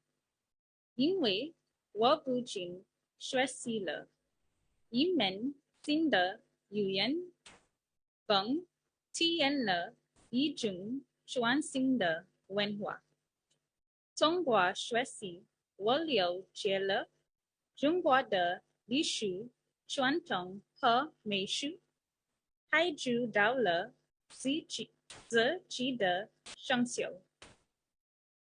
因为我不仅学习了一门新的语言，更体验了一种全新的文化。通过学习，我了解了中国的历史、传统和美术，还知道了自己的生肖。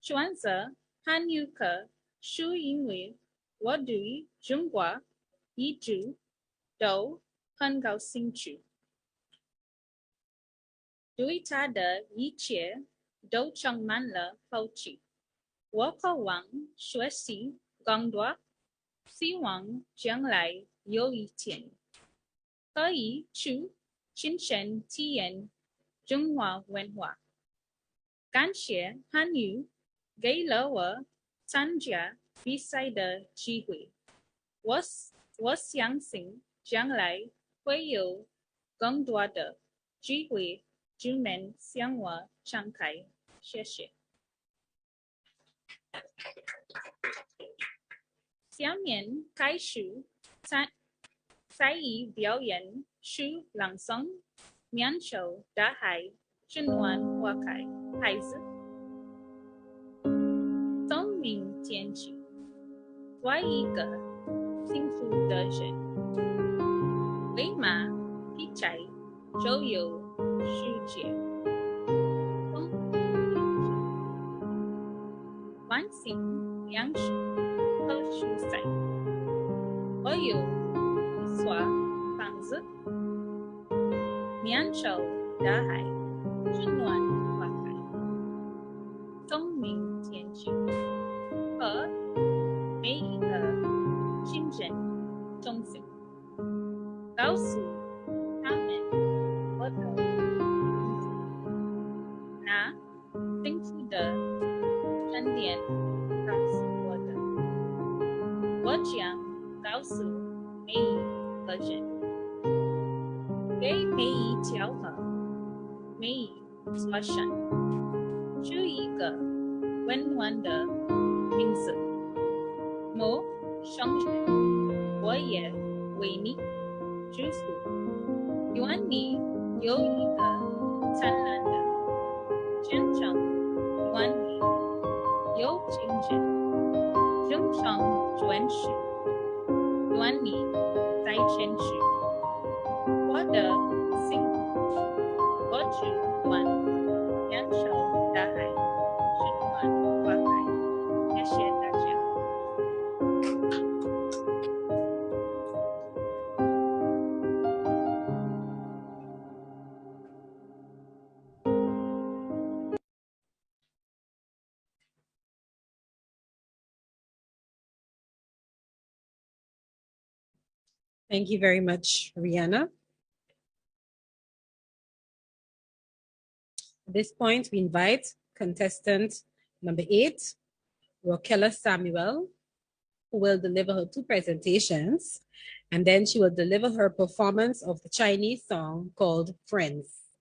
选择汉语课是因为我对中国一直都很感兴趣，对它的一切都充满了好奇。我渴望学习更多，希望将来有一天可以去亲身体验中华文化。感谢汉语给了我参加比赛的机会，我相信将来会有更多的机会专门向我敞开。谢谢。下面开始才艺表演是朗诵《面朝大海，春暖花开》。孩子，聪明天气，做一个幸福的人，立马比赛周游世界。聪明天气，关心粮食和蔬菜，我有一所房子，面朝大海，春暖花开。聪明天气和每一个亲人同行，告诉他们我的名字，那幸福的春天告诉我的，我将告诉每一个人，给每一调和，美所选，是一个温暖的名字。某兄弟，我也为你祝福，愿你有一个灿烂的前程，愿你有精神，人生转世，愿你在前世获得幸福，我只愿享受大海，循环花海。谢谢大家。Thank you very much, Rihanna. At this point, we invite contestant number 8, Roquella Samuel, who will deliver her 2 presentations, and then she will deliver her performance of the Chinese song called Friends.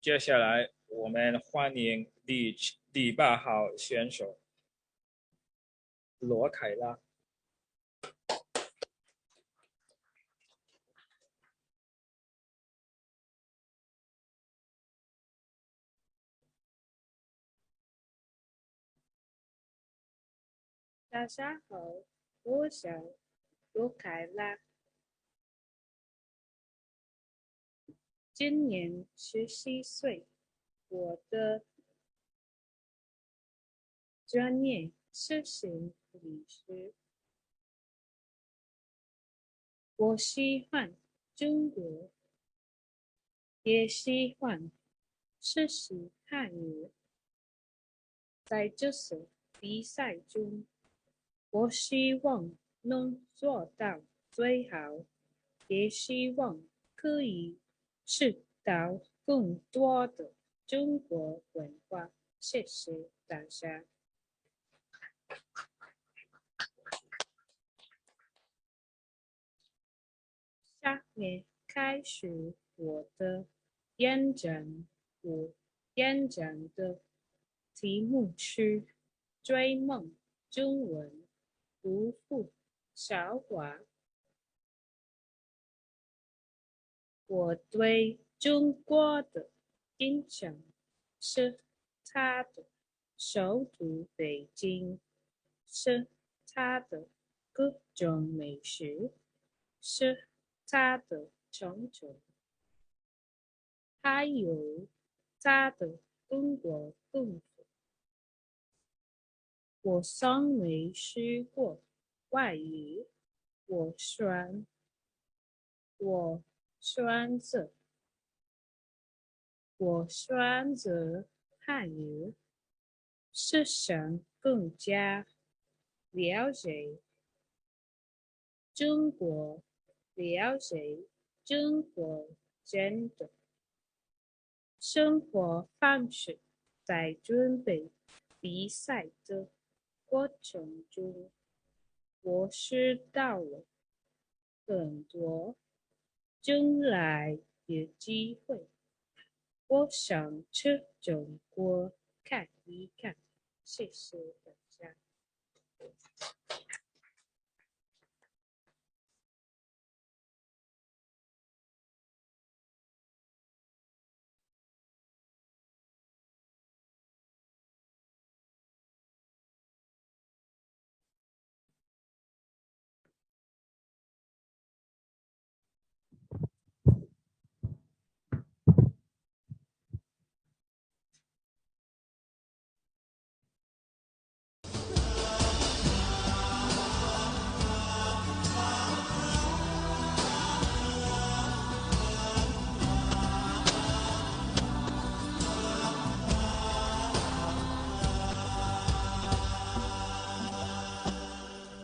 接下来我们欢迎第8号选手罗凯拉。大家好，我叫罗凯拉，今年17岁，我的专业是心理学。我喜欢中国，也喜欢学习汉语。在这次比赛中，我希望能做到最好，也希望可以知道更多的中国文化。谢谢大家。下面开始我的演讲。我演讲的题目是追梦中文不负韶华。我对中国的印象是它的首都北京，是它的各种美食，是它的城镇，还有它的中国功夫。我从没学过外语，我选择汉语，是想更加了解中国，了解中国人的生活方式。在准备比赛的过程中，我学到了很多，将来有机会，我想去中国看一看。谢谢大家。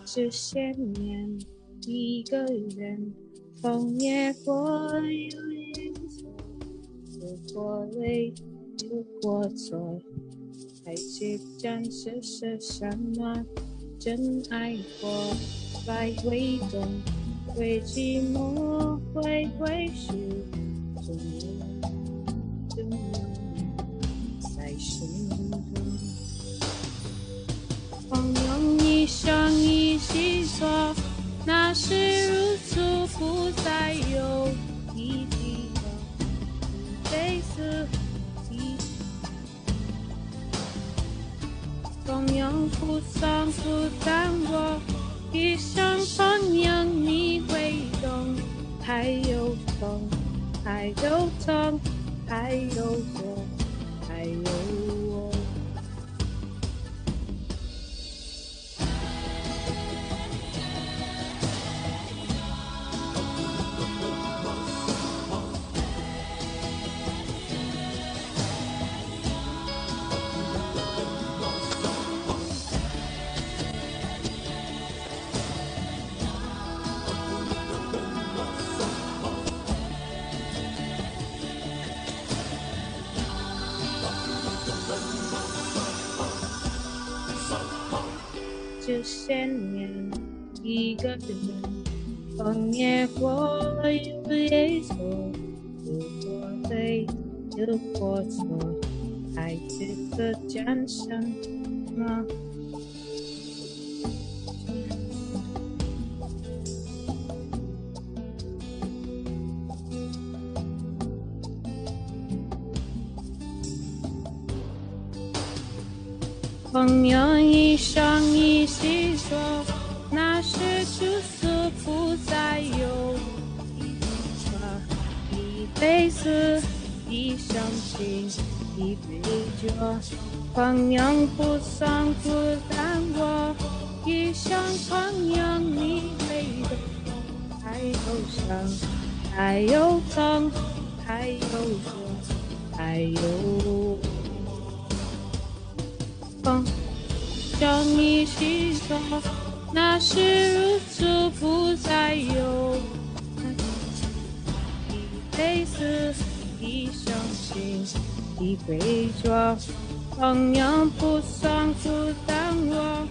这些年，一个人风也过，有点错，有过累，有过错。还记得是什么？真爱过，来回动，会寂寞会归属，总有在心中。朋友一生一起说，那是如此不再有一地方，一辈子一朋友不伤不淡我，一生朋友你会懂，还有风，还有痛，还有我，还有我。这些年，一个人风也过，雨也走，有过对，有过错，还值得讲什么？朋友一生一起说，那是就此不再有一辈子一生情一杯酒。朋友不伤不淡我，一生朋友你会懂，还有伤，还有痛，还有热，还有风，叫你去做，那是如此不再有。一辈子一生情一杯酒，朋友不伤不淡我，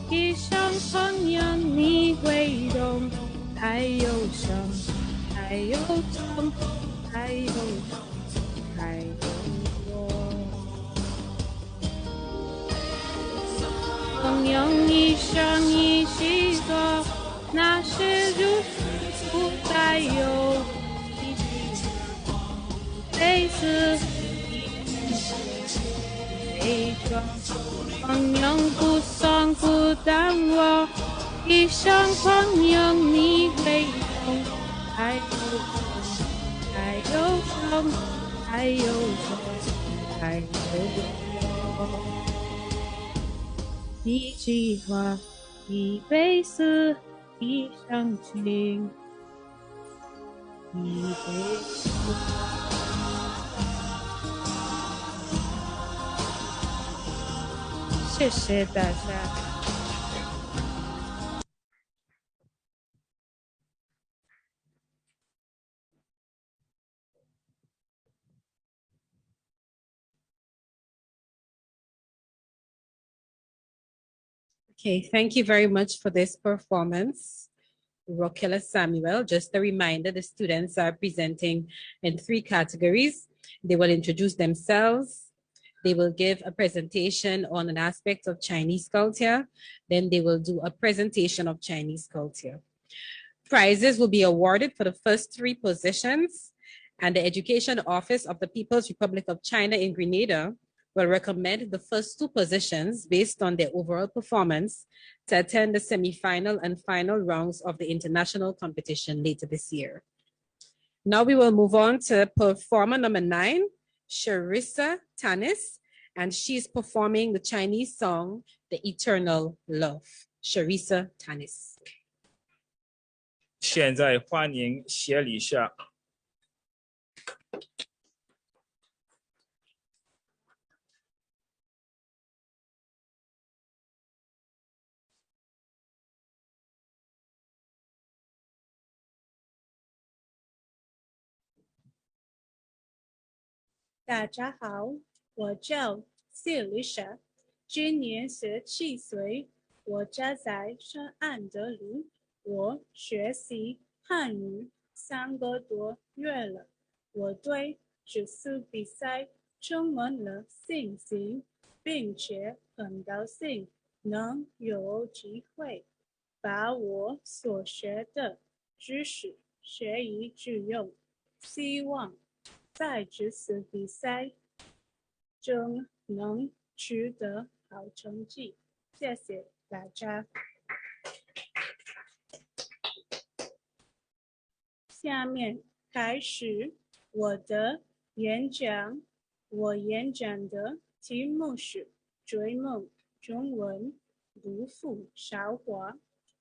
一生朋友你会懂，还有伤，还有痛，还有还有我。朋友一生一起做，那是如此不再有。一辈子一桩，朋友不伤不淡我，一生朋友你会懂，还有痛，还有痛，还有痛，还有我。一句话，一辈子，一生情，一辈子。谢谢大家。Okay, thank you very much for this performance, Rockella Samuel. Just a reminder, the students are presenting in 3 categories. They will introduce themselves, they will give a presentation on an aspect of Chinese culture, then they will do a presentation of Chinese culture. Prizes will be awarded for the first 3 positions, and the Education Office of the People's Republic of China in Grenada will recommend the first 2 positions based on their overall performance to attend the semi-final and final rounds of the international competition later this year. Now we will move on to performer number 9, Sherisa Tannis, and she's performing the Chinese song, The Eternal Love. Sherisa Tannis. 现在欢迎谢礼夏。大家好，我叫Sherisa，今年17岁，我家在圣安德鲁，我学习汉语3个多月了，我对这次比赛充满了信心，并且很高兴能有机会把我所学的知识学以致用，希望在这次比赛中能取得好成绩。谢谢大家。下面开始我的演讲。我演讲的题目是追梦中文读赋韶华。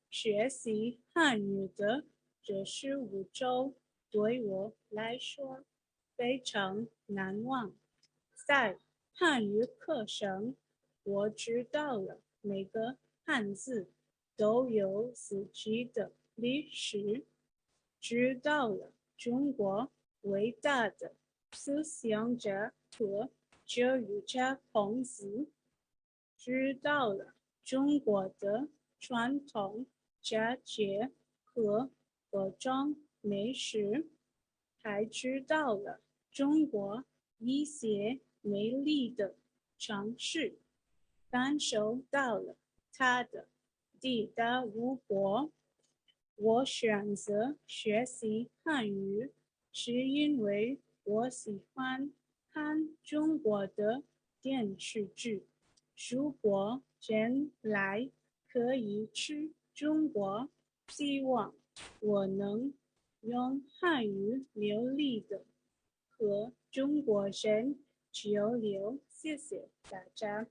学习汉语的这15周对我来说非常难忘。在汉语课上，我知道了每个汉字都有自己的历史，知道了中国伟大的思想家和哲学家孔子，知道了中国的传统佳节和各种美食，还知道了中国一些美丽的城市，感受到了它的地大物博。我选择学习汉语，是因为我喜欢看中国的电视剧。如果将来可以去中国，希望我能用汉语流利的和中国人交流。谢谢大家。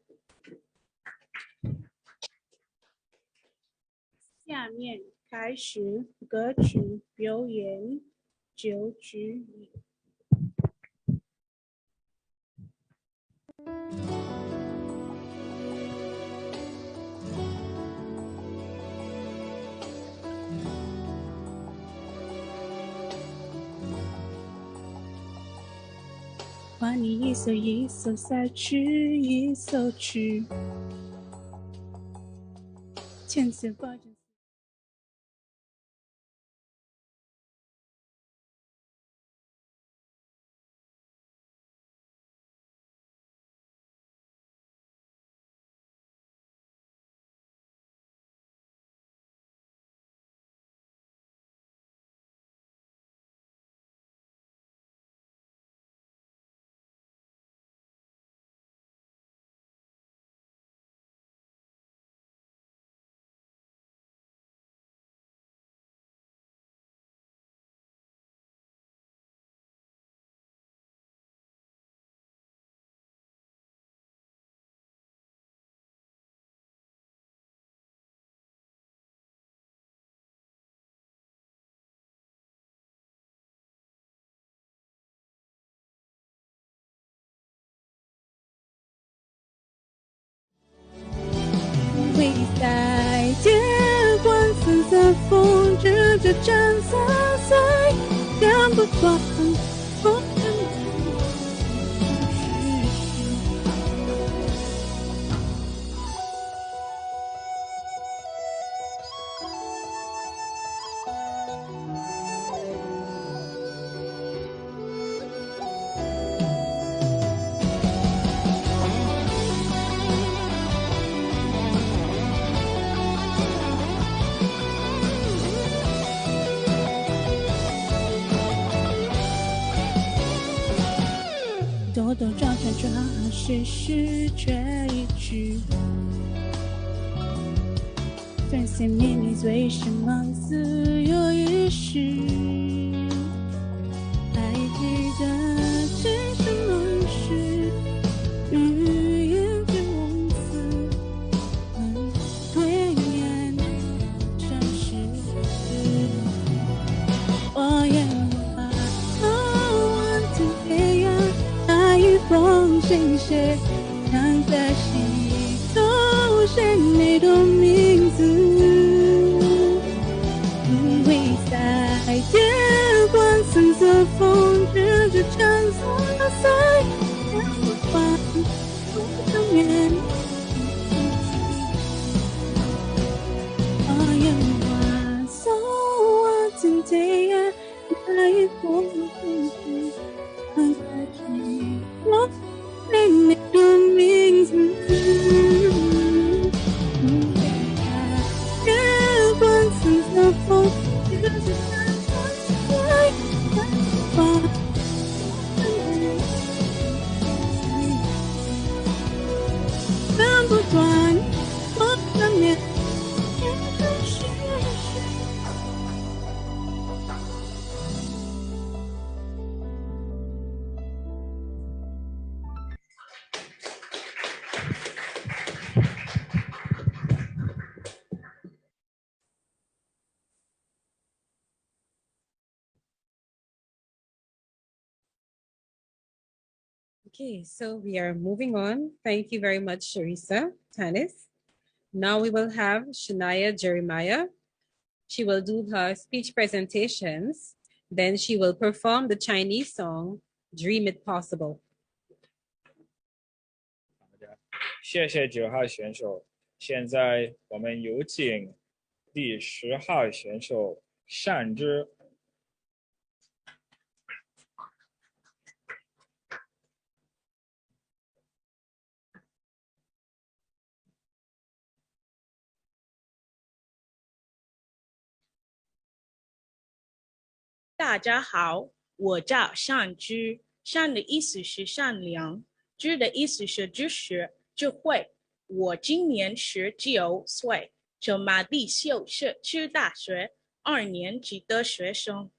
下面开始歌曲表演9句。换你一首一首赛曲，一首曲，千丝挂着。未在结冠紫色风着这战色碎，看不惯风尘兜兜转转转，世事却一去。分析秘密最是忙自由意识，还记得是什么事？语言之无私，对面真实。我也风信谁藏在心头，谁没懂名字？因为在夜光橙色风着这橙色碎，换不成面。我也话说我今天。Okay, so we are moving on. Thank you very much, Sherisa Tannis. Now we will have Shinia Jeremiah. She will do her speech presentations. Then she will perform the Chinese song, Dream It Possible. 谢谢9号选手。现在我们有请第10号选手单之。大家好，我叫善之。善的意思是善良，知的意思是知识、智慧。我今年19岁，是马地秀社区大学2年级的学生。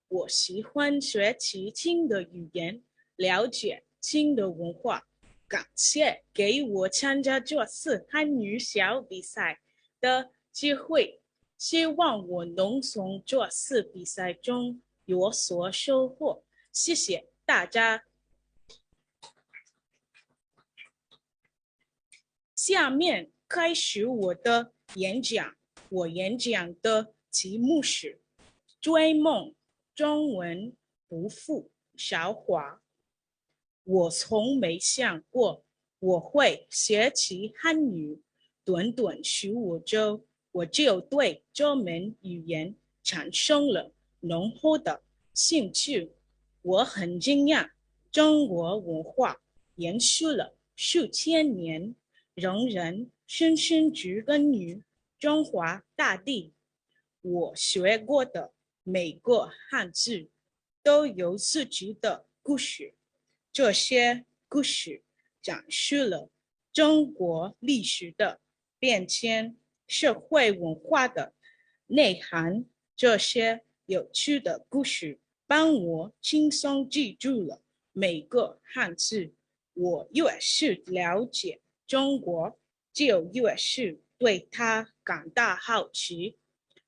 我喜欢学习新的语言，了解新的文化。感谢给我参加这次汉语小比赛的机会，希望我能从这次比赛中有所收获。谢谢大家。下面开始我的演讲。我演讲的题目是追梦，中文不负韶华。我从没想过我会学习汉语，短短15周，我就对这门语言产生了浓厚的兴趣。我很惊讶，中国文化延续了数千年，仍然深深植根于中华大地。我学过的每个汉字都有自己的故事，这些故事展示了中国历史的变迁、社会文化的内涵。这些有趣的故事帮我轻松记住了每个汉字。我越是了解中国，就越是对它感到好奇。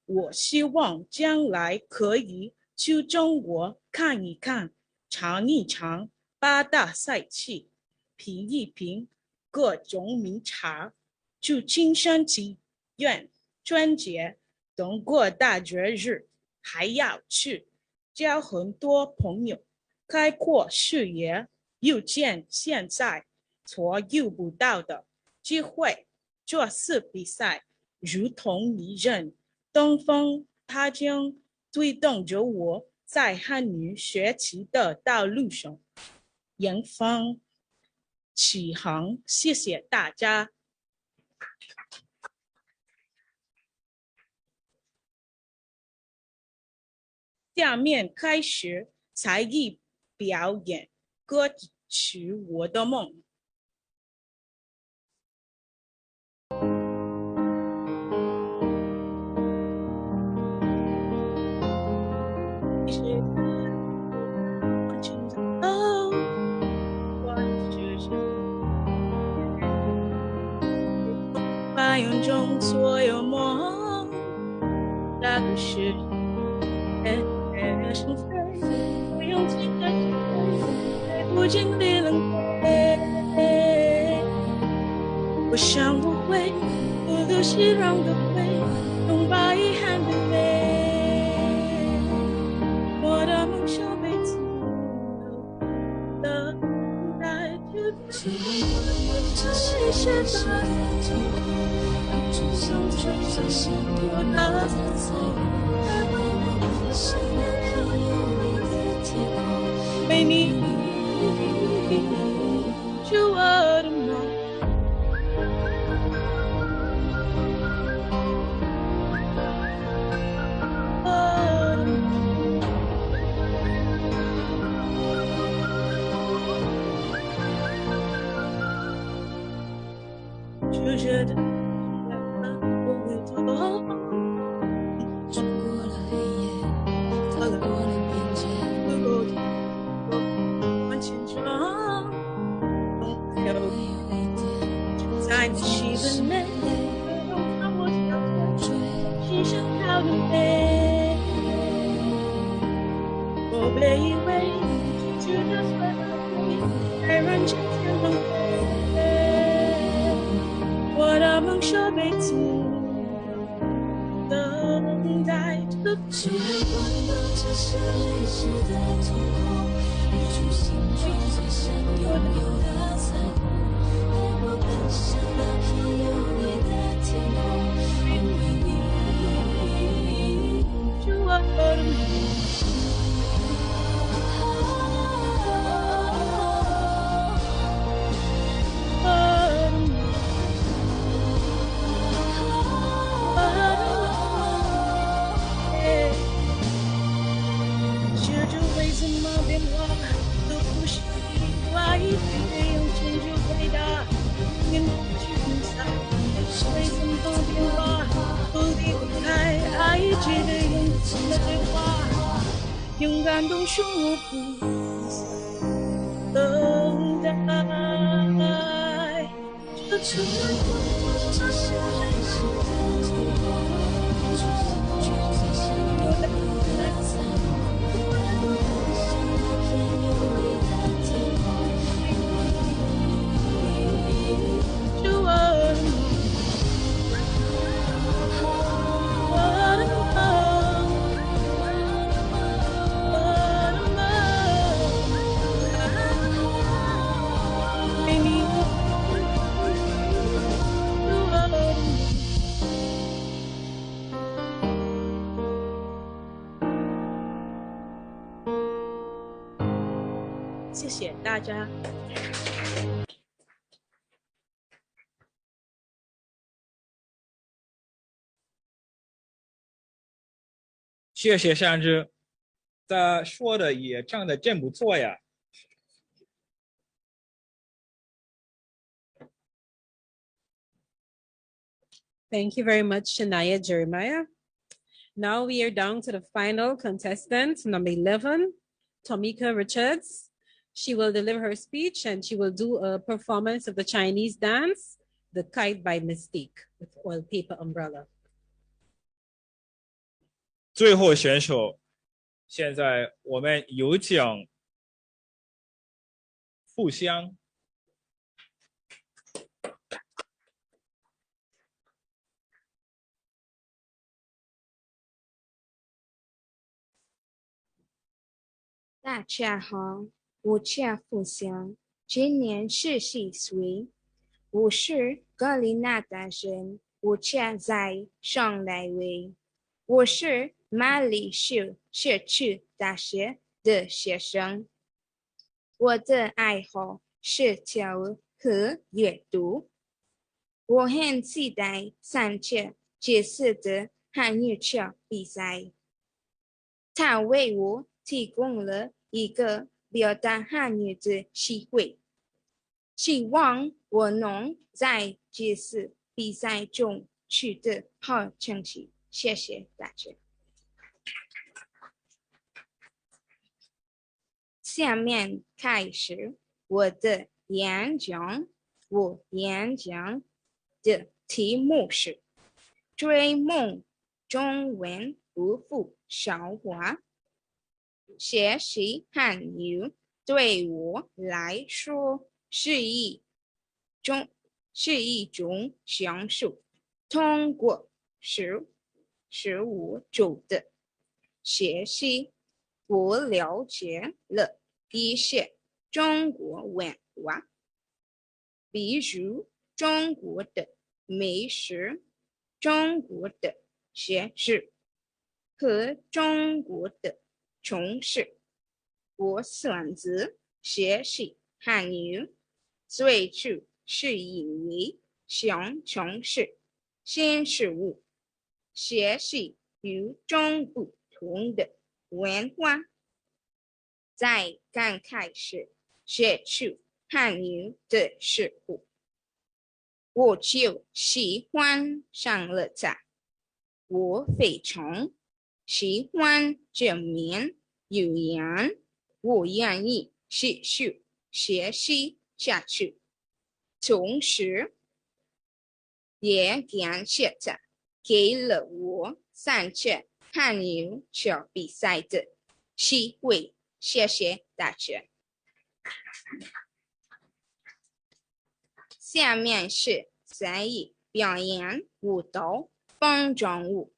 我希望将来可以去中国看一看，尝一尝8大菜系，品一品各种名茶，去青山祈愿、春节等各大节日，还要去交很多朋友，开阔视野，遇见现在所遇不到的机会。这次比赛如同一阵东风，它将推动着我在汉语学习的道路上迎风起航。谢谢大家。下面开始才艺表演，歌曲《我的梦》。花园中所有梦，那个是是非，不用惊叹飞，不经历冷寐。我想我会不留熙攘的灰，拥抱遗憾的美。我的梦想被自由的等待着被这些现在为你是我的梦。就觉得我会走，穿过了黑夜，踏过了边界，往前闯，还有一点在你心的内，让我跳脱心上跳的美。我被以为拒绝的所有在人间天堂我的梦想被自由等待着虽然我有这是历史的痛苦，一出心中最想拥有的彩虹，带我奔向那片有你的天空，因为你是我的梦。世界为什么变化都不是意外，没有成就伟大，永远不去比赛。为什么变化都离不开爱，记得勇气的对话，勇敢动手不等待。这从来不这是历史的痛苦，一出心中最想拥有的彩虹，带我奔向那片有你的天空，因为你是我的梦，我的梦，我的梦，为你我是我的梦。谢谢大家。谢谢善之，他说的也唱的真不错呀。Thank you very much, Shinia Jeremiah. Now we are down to the final contestant, number 11, Tomika Richards. She will deliver her speech and she will do a performance of the Chinese dance, The Kite by Mystique, with oil paper umbrella. 最后选手，现在我们有请富香。大家好，我叫富香，今年40岁，我是格林纳达人，我家在上来维，我是马里市社区大学的学生，我的爱好是跳舞和阅读，我很期待参加这次的汉语桥比赛，它为我提供了一个表达汉语的机会，希望我能在这次比赛中取得好成绩。谢谢大家。下面开始我的演讲。我演讲的题目是追梦中文不负韶华。学习汉语对我来说是一种享受，通过15周的学习，我了解了一些中国文化，比如中国的美食、中国的学识和中国的城市。我选择学习汉语，最初是因为想尝试新事物，学习与众不同的文化。在刚开始学习汉语的时候，我就喜欢上了它。我非常喜欢这门语言，我愿意继续学习下去。同时，也感谢他给了我参加汉语桥比赛的机会。谢谢大家。下面是才艺表演舞蹈风筝舞。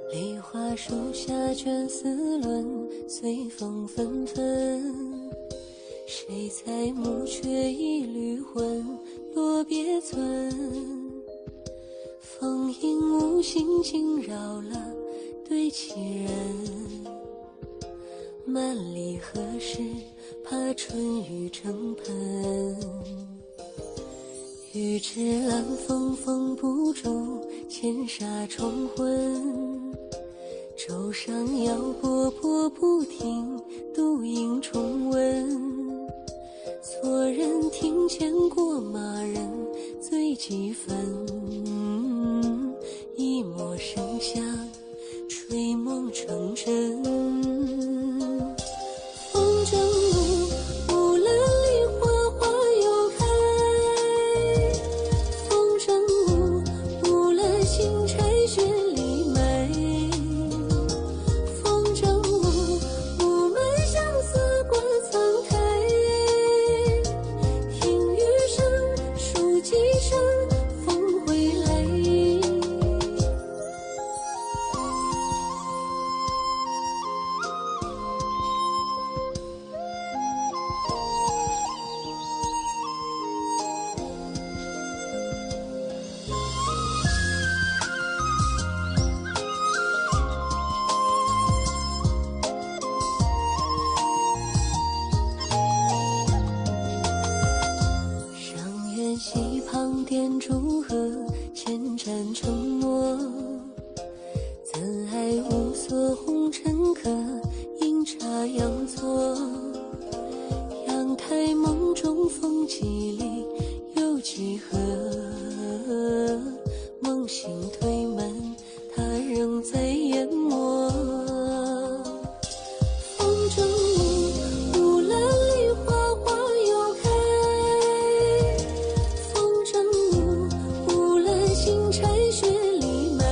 梨花树下卷丝纶，随风纷纷。谁裁木缺一缕魂，落别村。风影无心惊扰了对棋人。万里何时怕春雨成盆。欲知兰风风不住，千沙重昏。舟上摇波波不停，独影重温。错人庭前过马人，醉几分。一抹笙香，吹梦成真。风筝舞，无论梨花花又开。风筝舞，无论新柴雪里埋。风筝舞，我们相思过苍苔。听雨声，数几声，风回来。上元溪旁点烛荷，千盏沉默。怎爱无所红尘客，阴差阳错。阳台梦中风几里，又几何？梦醒推门，他仍在研磨。风筝舞，无论梨花花又开。风筝舞，无论新柴雪里埋。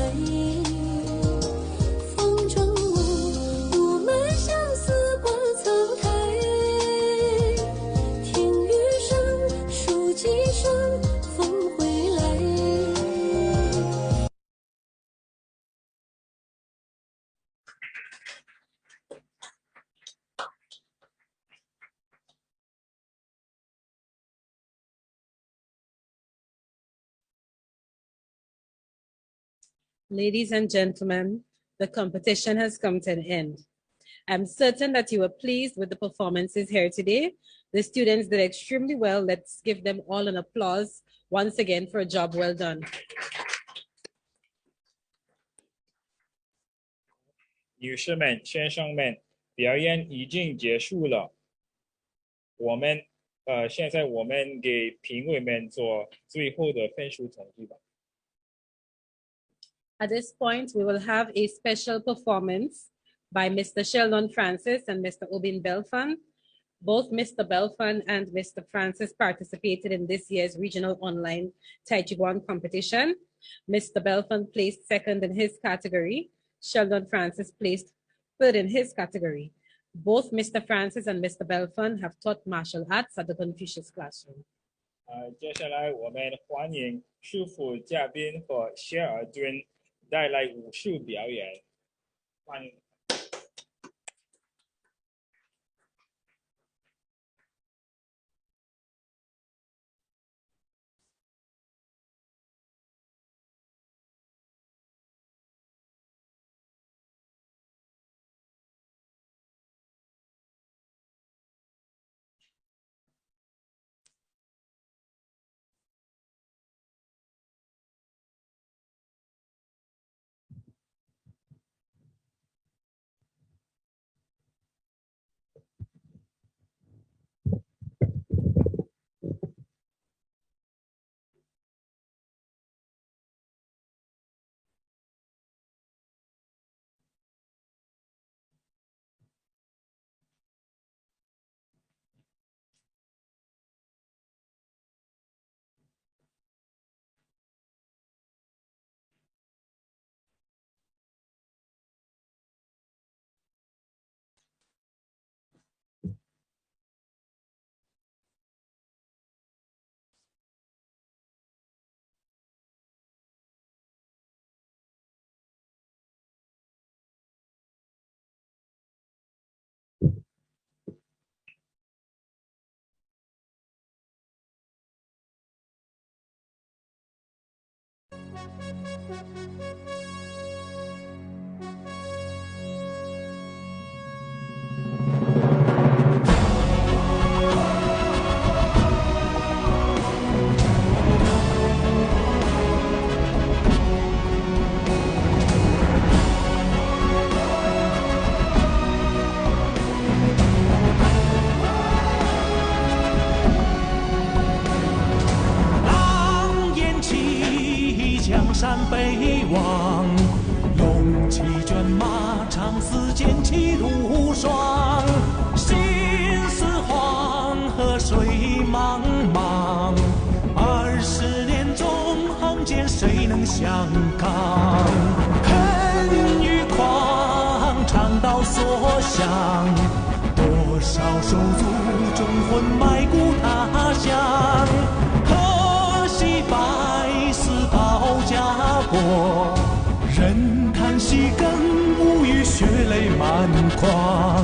风筝舞，我们相思过苍苔。听雨声，数几声，风回来。Ladies and gentlemen, the competition has come to an end. I'm certain that you were pleased with the performances here today. The students did extremely well. Let's give them all an applause once again for a job well done. 女士们、先生们，表演已经结束了。现在我们给评委们做最后的分数统计吧。At this point, we will have a special performance by Mr. Sheldon Francis and Mr. Obin Belfan. Both Mr. Belfan and Mr. Francis participated in this year's regional online Tai Chi Chuan competition. Mr. Belfan placed second in his category. Sheldon Francis placed third in his category. Both Mr. Francis and Mr. Belfan have taught martial arts at the Confucius classroom. 接下来我们欢迎师傅嘉宾和谢尔顿带来武术表演。欢迎。狼烟起，江山北望，龙骑卷马，长嘶剑气如霜。心似黄河水茫茫，20年纵横间，谁能相抗？恨与狂，肠道所向，多少手足忠魂埋骨他乡。可惜百死保家国，任叹息更无语，血泪满眶。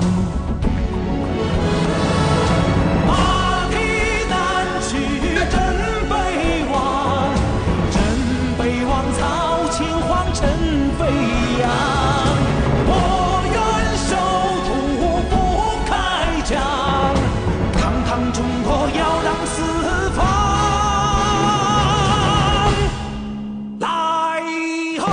马蹄南去真北望，真北望曹秦皇尘飞扬。我愿守土不开疆，堂堂中国要让四方来吼。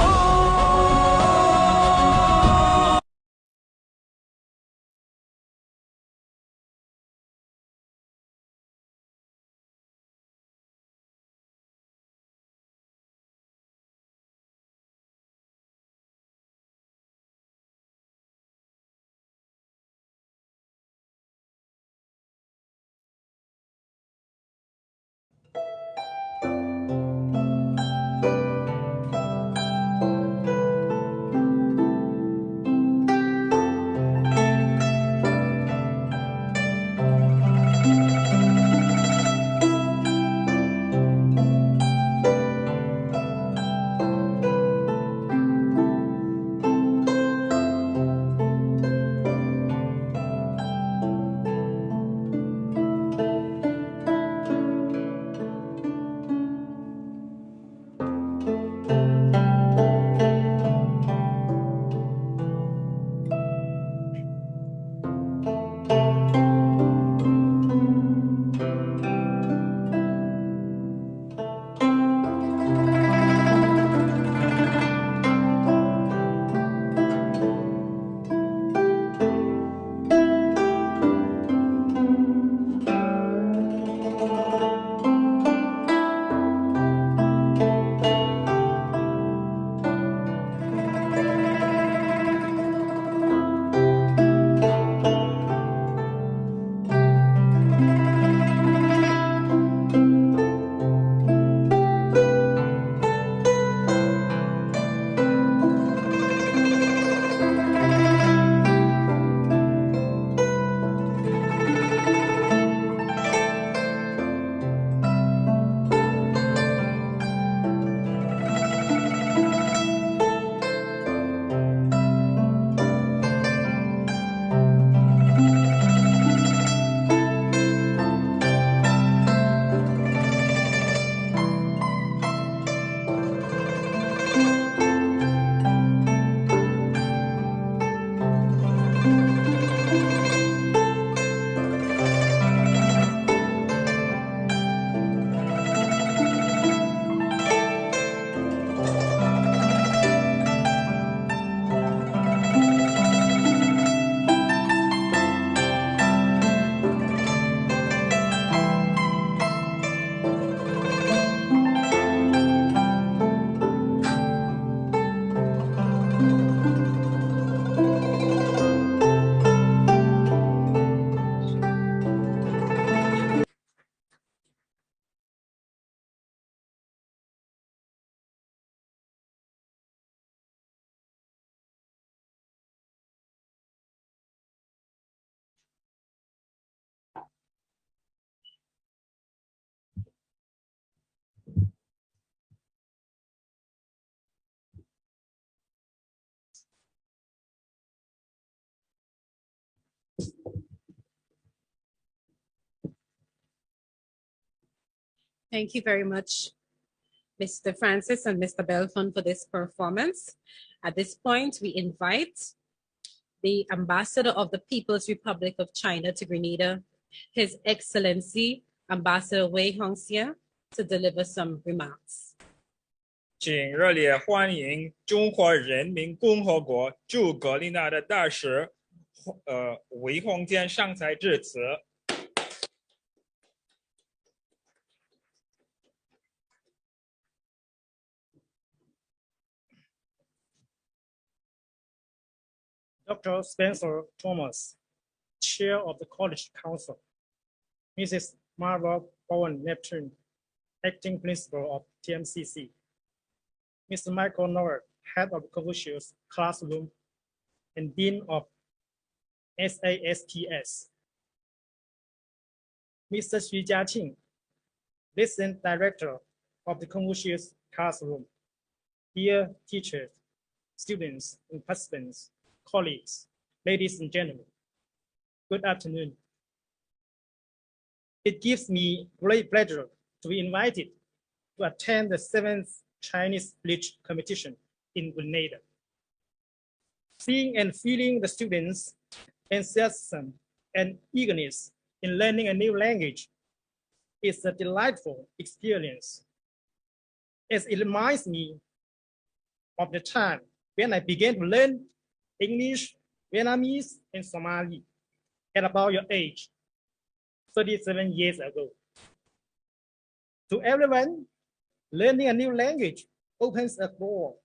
Thank you very much. Mr. Francis and Mr. Belfon for this performance. At this point, we invite the Ambassador of the People's Republic of China to Grenada, His Excellency Ambassador Wei Hongxia, to deliver some remarks. 请热烈欢迎中华人民共和国驻格林纳的大使韦宏坚上台致辞。Dr. Spencer Thomas, Chair of the College Council, Mrs. Marva Bowen Neptune, Acting Principal of TAMCC, Mr. Michael Norwood, Head of Confucius Classroom and Dean of SASTS, Mr. Xu Jiaqing, Lieutenant Director of the Confucius Classroom, dear teachers, students, and participants, colleagues, ladies and gentlemen, good afternoon. It gives me great pleasure to be invited to attend the 7th Chinese Speech Competition in Grenada. Seeing and feeling the students' enthusiasm and eagerness in learning a new language is a delightful experience, as it reminds me of the time when I began to learn English, Vietnamese, and Somali at about your age, 37 years ago. To everyone, learning a new language opens a door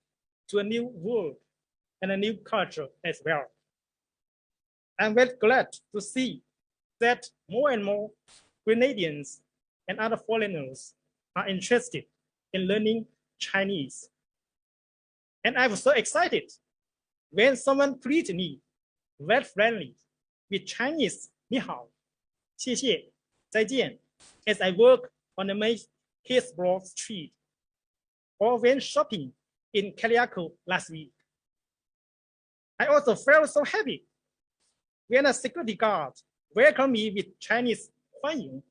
to a new world and a new culture as well. I'm very glad to see that more and more Grenadians and other foreigners are interested in learning Chinese. And I was so excited when someone greeted me very friendly with Chinese 你好, 谢谢, 再见, as I work on the main Hillsborough Street, or when shopping in Caliaco last week. I also felt so happy when a security guard welcomed me with Chinese 欢迎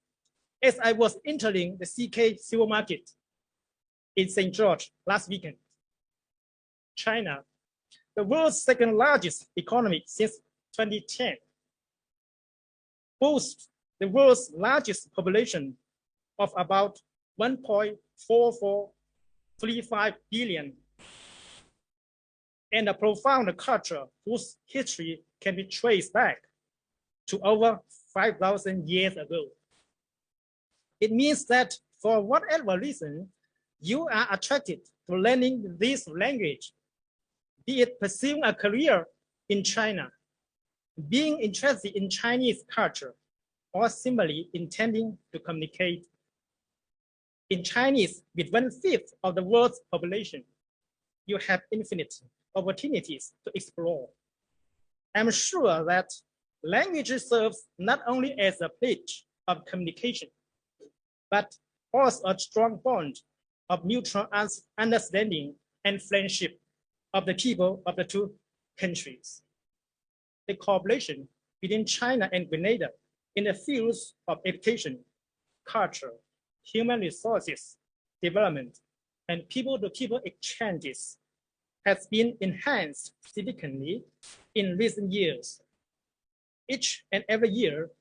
as I was entering the CK supermarket in St. George last weekend. China, the world's second largest economy since 2010, boasts the world's largest population of about 1.4435 billion, and a profound culture whose history can be traced back to over 5,000 years ago. It means that for whatever reason, you are attracted to learning this language, be it pursuing a career in China, being interested in Chinese culture, or simply intending to communicate in Chinese with 1/5 of the world's population. You have infinite opportunities to explore. I'm sure that language serves not only as a bridge of communication, but also a strong bond of mutual understanding and friendship of the people of the two countries. The cooperation between China and Grenada in the fields of education, culture, human resources, development, and people-to-people exchanges has been enhanced significantly in recent years. Each and every year,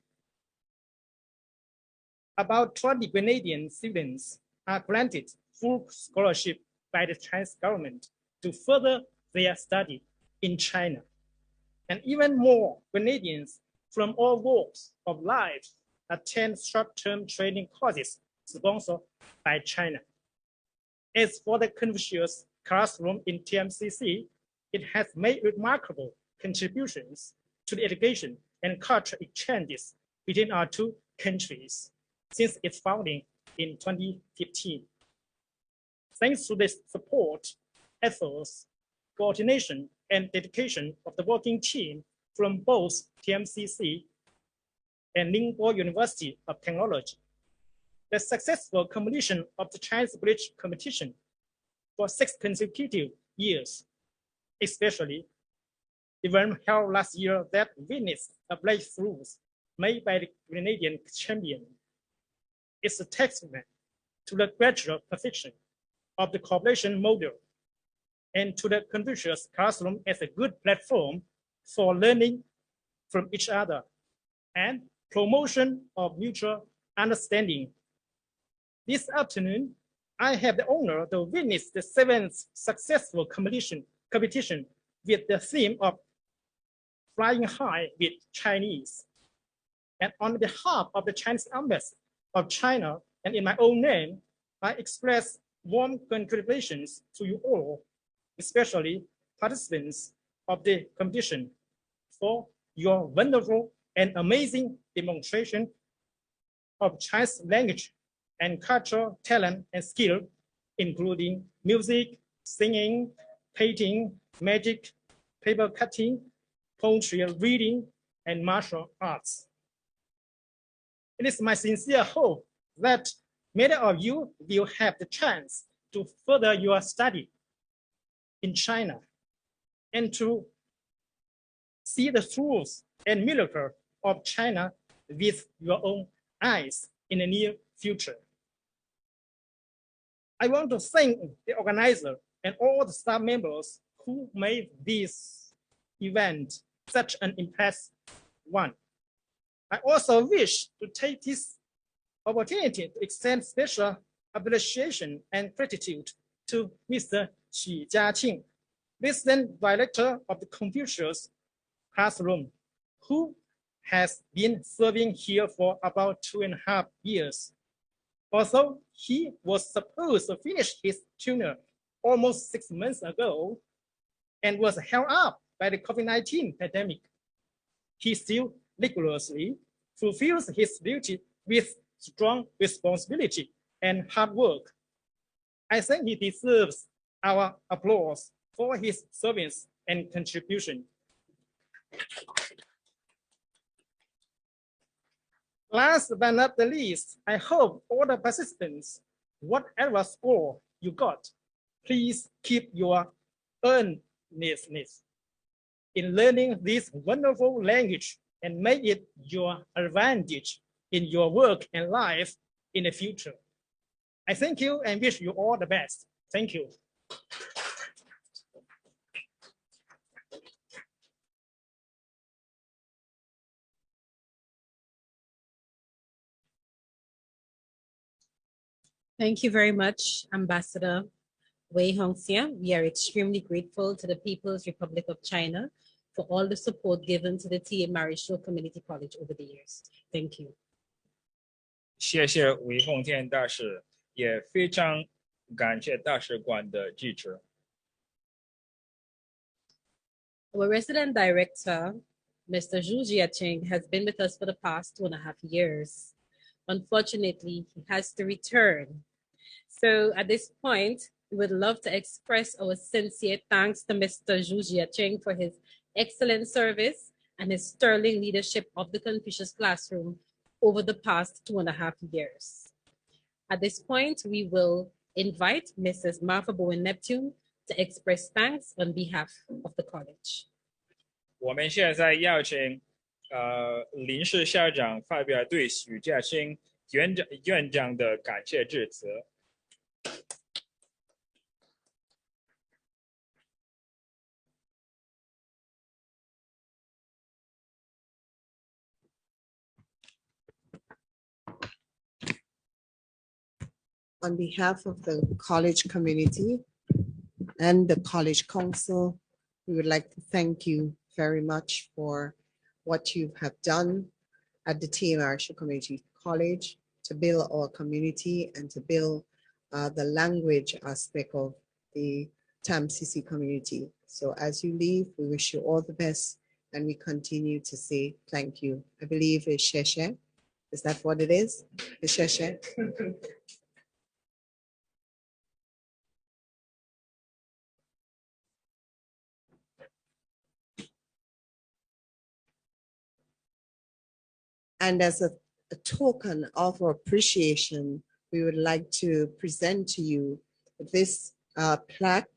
about 20 Grenadian students are granted full scholarship by the Chinese government to further their study in China. And even more Grenadians from all walks of life attend short-term training courses sponsored by China. As for the Confucius Classroom in TAMCC, it has made remarkable contributions to the education and cultural exchanges between our two countries since its founding in 2015. Thanks to the support, efforts, coordination, and dedication of the working team from both TAMCC and Ningbo University of Technology, the successful completion of the Chinese Bridge competition for 6 consecutive years, especially the one held last year that witnessed a breakthroughs made by the Grenadian champion, is a testament to the gradual perfection of the cooperation model and to the Confucius classroom as a good platform for learning from each other and promotion of mutual understanding. This afternoon, I have the honor to witness the 7th successful competition with the theme of Flying High with Chinese. And on behalf of the Chinese Embassy of China and in my own name, I express warm congratulations to you all, especially participants of the competition, for your wonderful and amazing demonstration of Chinese language and cultural talent and skill, including music, singing, painting, magic, paper cutting, poetry reading, and martial arts. It is my sincere hope that many of you will have the chance to further your study in China and to see the truths and miracles of China with your own eyes in the near future. I want to thank the organizer and all the staff members who made this event such an impressive one. I also wish to take this opportunity to extend special appreciation and gratitude to Mr. Xu Jiaqing, Resident Director of the Confucius Classroom, who has been serving here for about 2.5 years. Although he was supposed to finish his tenure almost 6 months ago and was held up by the COVID-19 pandemic, he still rigorously fulfills his duty with strong responsibility and hard work. I think he deserves our applause for his service and contribution. Last but not the least, I hope all the participants, whatever score you got, please keep your earnestness in learning this wonderful language and make it your advantage in your work and life in the future. I thank you and wish you all the best. Thank you. Thank you very much, Ambassador Wei Hongxia. We are extremely grateful to the People's Republic of China for all the support given to the T.A. Marisho Community College over the years. Thank you. 谢谢韦凤天大使，也非常感谢大使馆的支持。 Our resident director, Mr. Zhu Jiaqing, has been with us for the past 2.5 years. Unfortunately, he has to return. So at this point, we would love to express our sincere thanks to Mr. Zhu Jiaqing for his excellent service and his sterling leadership of the Confucius Classroom over the past 2.5 years. At this point, we will invite Mrs. Martha Bowen Neptune to express thanks on behalf of the college. 我们现在邀请临时校长发表对许家兴院长的感谢致辞。 On behalf of the college community and the college council, we would like to thank you very much for what you have done at the T.A. Marisho Community College to build our community and to build the language aspect of the TAMCC community. So as you leave, we wish you all the best and we continue to say thank you. I believe it's Sheshe. Is that what it is? It's Sheshe. And as a token of our appreciation, we would like to present to you this plaque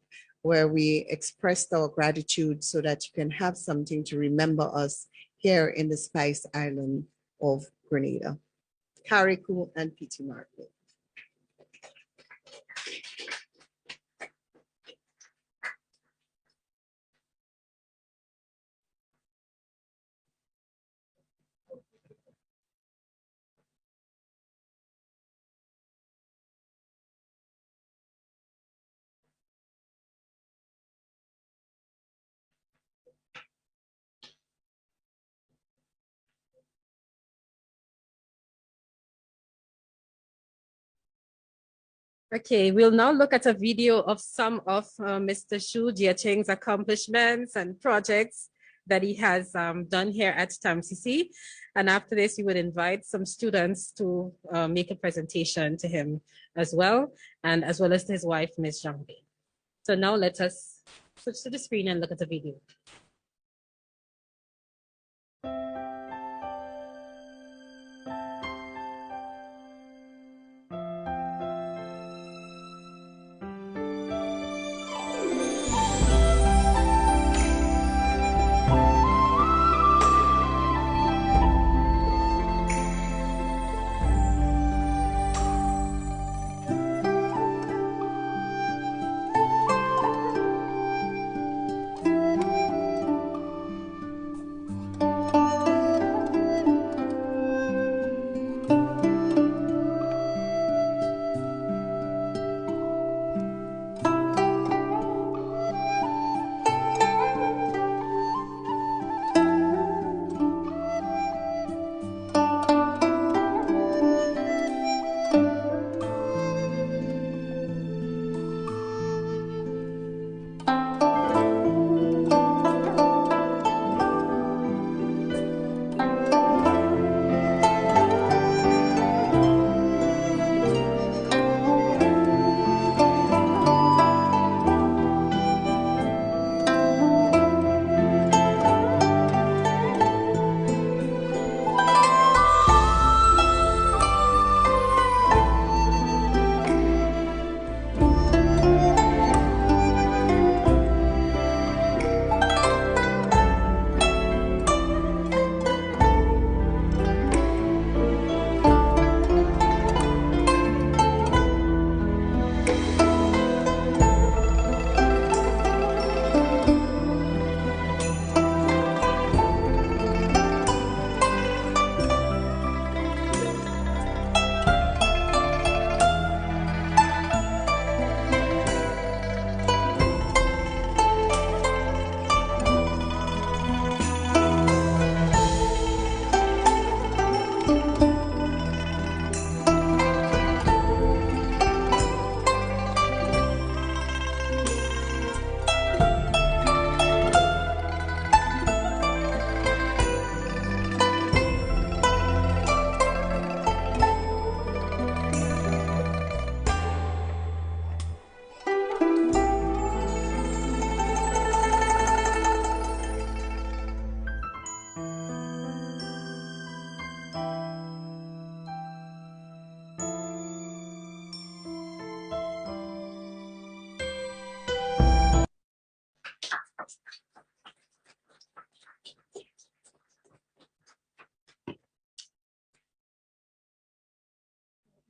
where we expressed our gratitude so that you can have something to remember us here in the Spice Island of Grenada. Kariku and P.T. Martin. Okay, we'll now look at a video of some of Mr. Shu Jieching's accomplishments and projects that he has done here at TAMCC. And after this, we would invite some students to make a presentation to him as well, and as well as to his wife, Ms. Zhang Bei. So now let us switch to the screen and look at the video.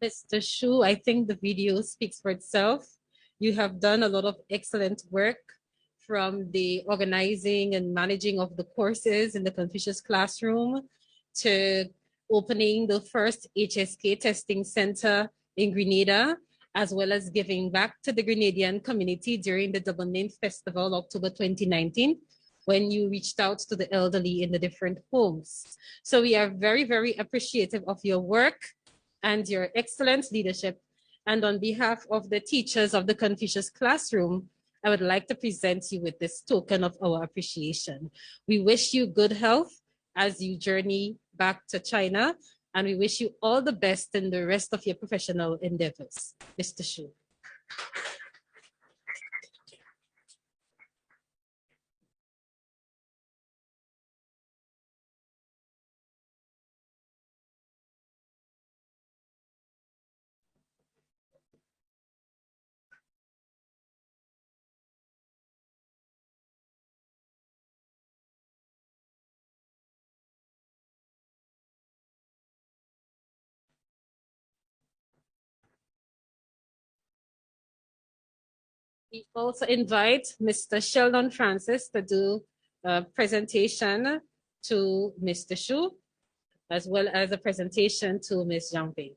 Mr. Shu, I think the video speaks for itself. You have done a lot of excellent work from the organizing and managing of the courses in the Confucius classroom to opening the first HSK testing center in Grenada, as well as giving back to the Grenadian community during the Double Name Festival, October 2019, when you reached out to the elderly in the different homes. So we are very, very appreciative of your work and your excellent leadership. And on behalf of the teachers of the Confucius classroom, I would like to present you with this token of our appreciation. We wish you good health as you journey back to China, and we wish you all the best in the rest of your professional endeavors. Mr. Shu. We also invite Mr. Sheldon Francis to do a presentation to Mr. Shu, as well as a presentation to Ms. Zhang Bei.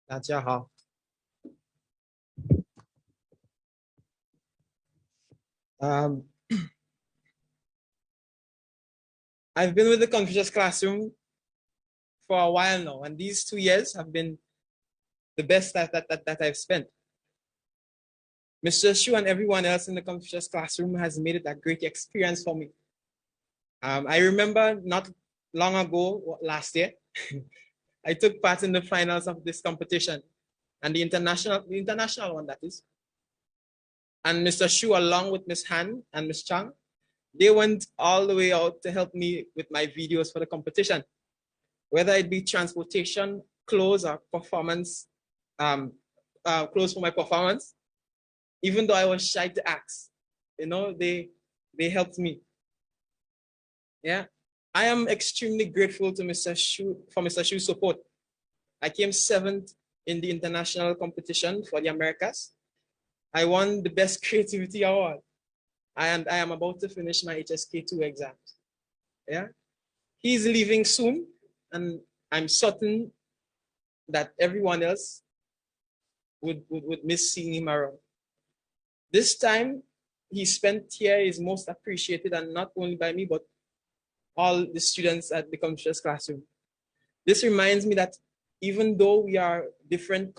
Dajiahao. Um, I've been with the Confucius classroom for a while now, and these 2 years have been the best that I've spent. Mr. Shu and everyone else in the Confucius classroom has made it a great experience for me. I remember not long ago, last year, I took part in the finals of this competition, and the international one, that is. And Mr. Shu, along with Ms. Han and Ms. Chang, they went all the way out to help me with my videos for the competition, whether it be transportation, clothes, or performance, clothes for my performance. Even though I was shy to ask, you know, they helped me. Yeah, I am extremely grateful to Mr. Shu for Mr. Shu's support. I came 7th in the international competition for the Americas. I won the best creativity award, and I am about to finish my HSK2 exams. Yeah, he's leaving soon, and I'm certain that everyone else would miss seeing him around. This time he spent here is most appreciated, and not only by me, but all the students at the Confucius classroom. This reminds me that even though we are different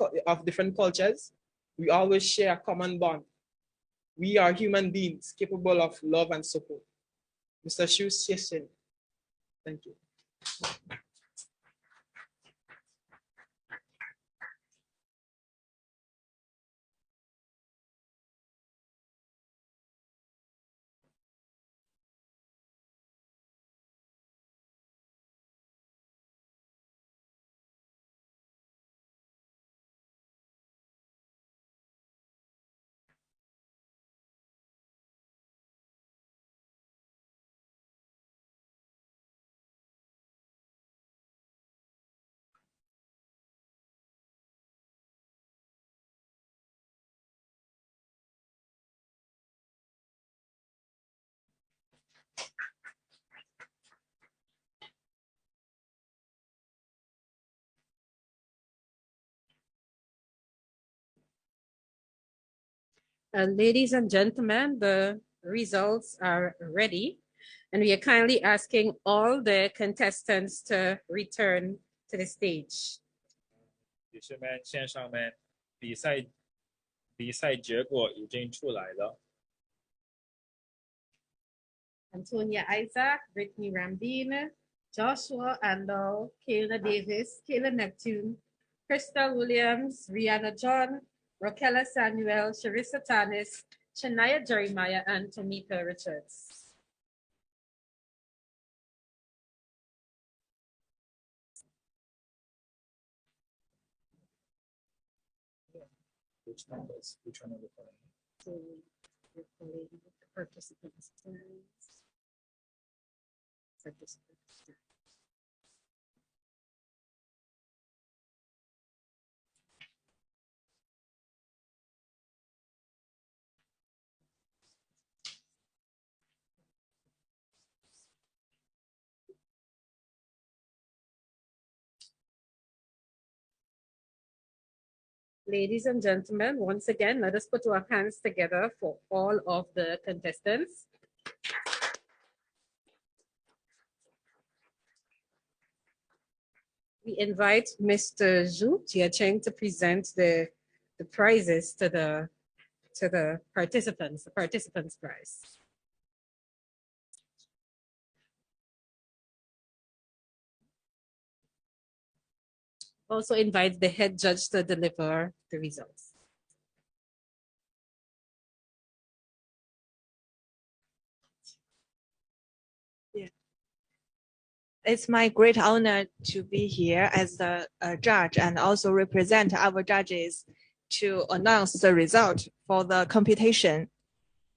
cultures, we always share a common bond. We are human beings capable of love and support. Mr. Shu, thank you. Ladies and gentlemen, the results are ready, and we are kindly asking all the contestants to return to the stage. 女士们、先生们，比赛结果已经出来了。Antonia Isaac, Brittany Rambine, Joshua Andal, Kayla Davis, Kayla Neptune, Crystal Williams, Rihanna John, Roquella Samuel, Sherisa Tannis, Shinia Jeremiah, and Tomika Richards. Which numbers? Which one are we calling? So we're calling the participants. Ladies and gentlemen, once again, let us put our hands together for all of the contestants. We invite Mr. Zhu Jiacheng to present the prizes to the participants, the participants' prize. Also invite the head judge to deliver the results. Yeah. It's my great honor to be here as a judge and also represent our judges to announce the result for the competition.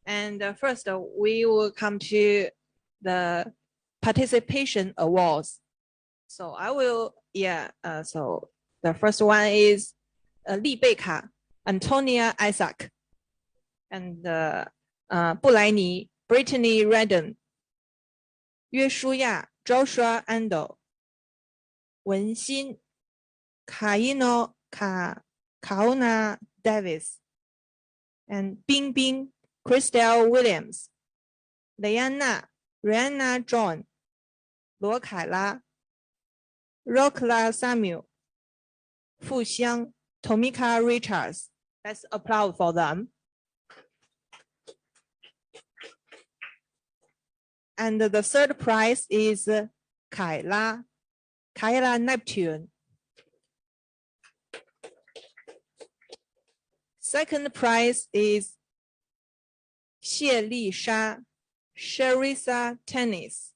And first, we will come to the participation awards. So I will, so the first one is Li Beika, Antonia Isaac, and Bulaini, Brittany Redden, Yue Shuya, Joshua Ando, Wen Xin, Kaona Davis, and Bing Bing, Crystal Williams、雷安娜 Rihanna John、罗凯拉 Rockla Samuel、富香 Tomika Richards. Let's applaud for them. And the third prize is Kayla Neptune. Second prize is Sherisa Tannis.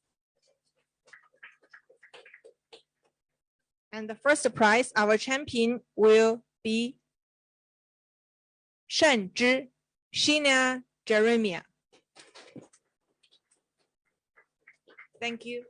And the first prize, our champion will be Shinia Jeremiah. Thank you.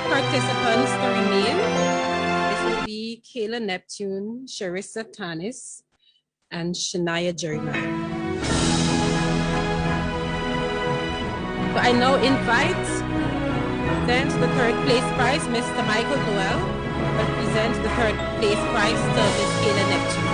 Participants to remain. This will be Kayla Neptune, Sherisa Tannis, and Shinia Jeremiah. So I now invite then the third place prize, Mr. Michael Noel, will present the third place prize to Ms. Kayla Neptune.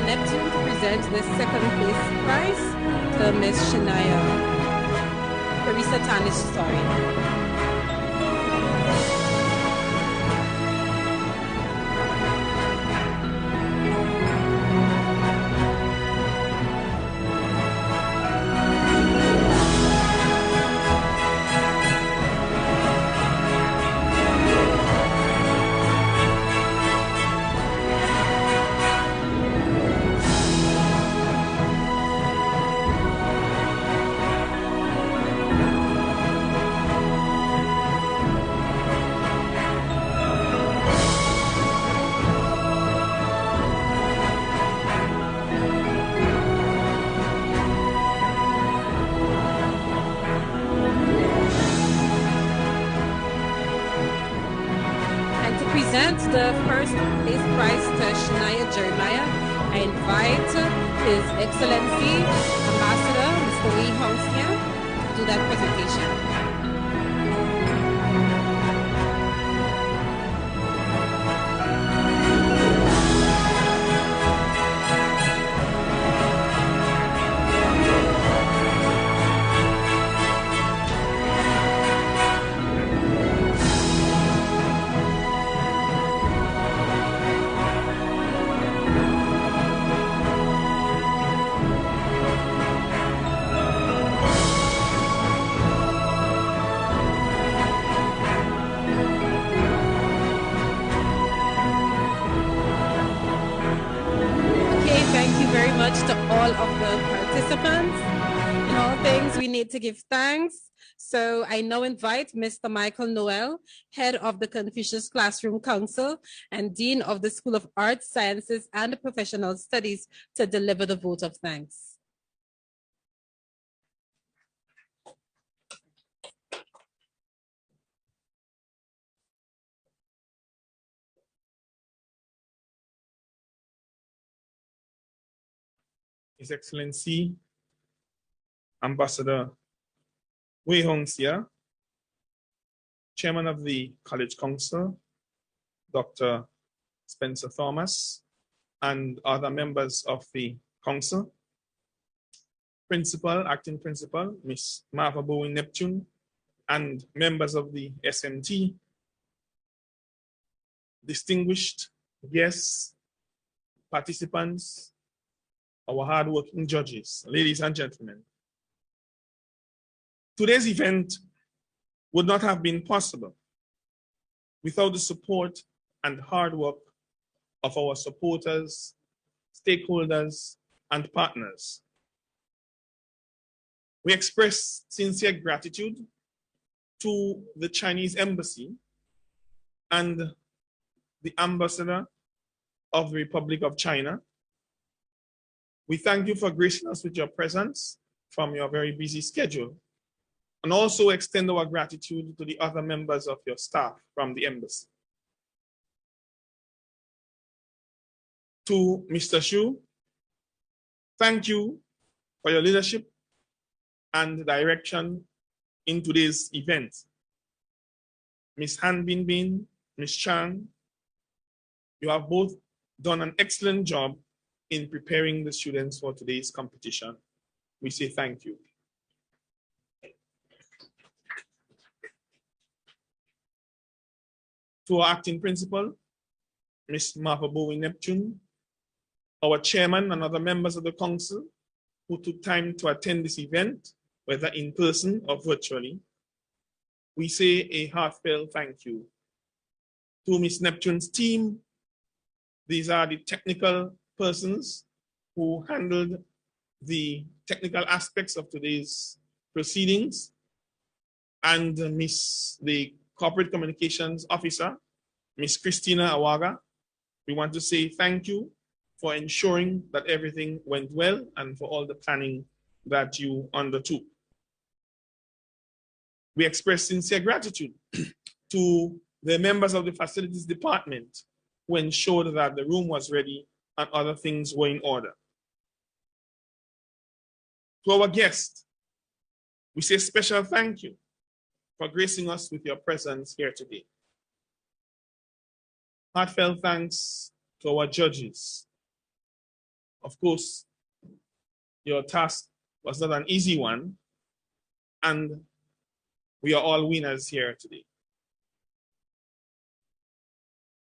Neptune to present the second place prize to Ms. Sherisa Tannis, sorry. present the first place prize to Shinia Jeremiah, I invite His Excellency Ambassador Mr. Wei Hongxian to do that presentation. To all of the participants. In all things, we need to give thanks. So I now invite Mr. Michael Noel, Head of the Confucius Classroom Council and Dean of the School of Arts, Sciences, and Professional Studies to deliver the vote of thanks. His Excellency Ambassador Wei Hongxian, Chairman of the College Council, Dr. Spencer Thomas, and other members of the council, Principal, Acting Principal, Ms. Martha Bowen Neptune, and members of the SMT, distinguished guests, participants, our hardworking judges, ladies and gentlemen. Today's event would not have been possible without the support and hard work of our supporters, stakeholders, and partners. We express sincere gratitude to the Chinese Embassy and the Ambassador of the Republic of China. We thank you for gracing us with your presence from your very busy schedule, and also extend our gratitude to the other members of your staff from the embassy. To Mr. Xu, thank you for your leadership and direction in today's event. Ms. Han Binbin, Ms. Chang, you have both done an excellent job in preparing the students for today's competition. We say thank you. To our acting principal, Ms. Martha Bowen Neptune, our chairman and other members of the council who took time to attend this event, whether in person or virtually, we say a heartfelt thank you. To Ms. Neptune's team, these are the technical persons who handled the technical aspects of today's proceedings, and the Corporate Communications Officer, Ms. Christina Awaga. We want to say thank you for ensuring that everything went well and for all the planning that you undertook. We express sincere gratitude to the members of the facilities department who ensured that the room was ready and other things were in order. To our guests, we say special thank you for gracing us with your presence here today. Heartfelt thanks to our judges. Of course, your task was not an easy one, and we are all winners here today.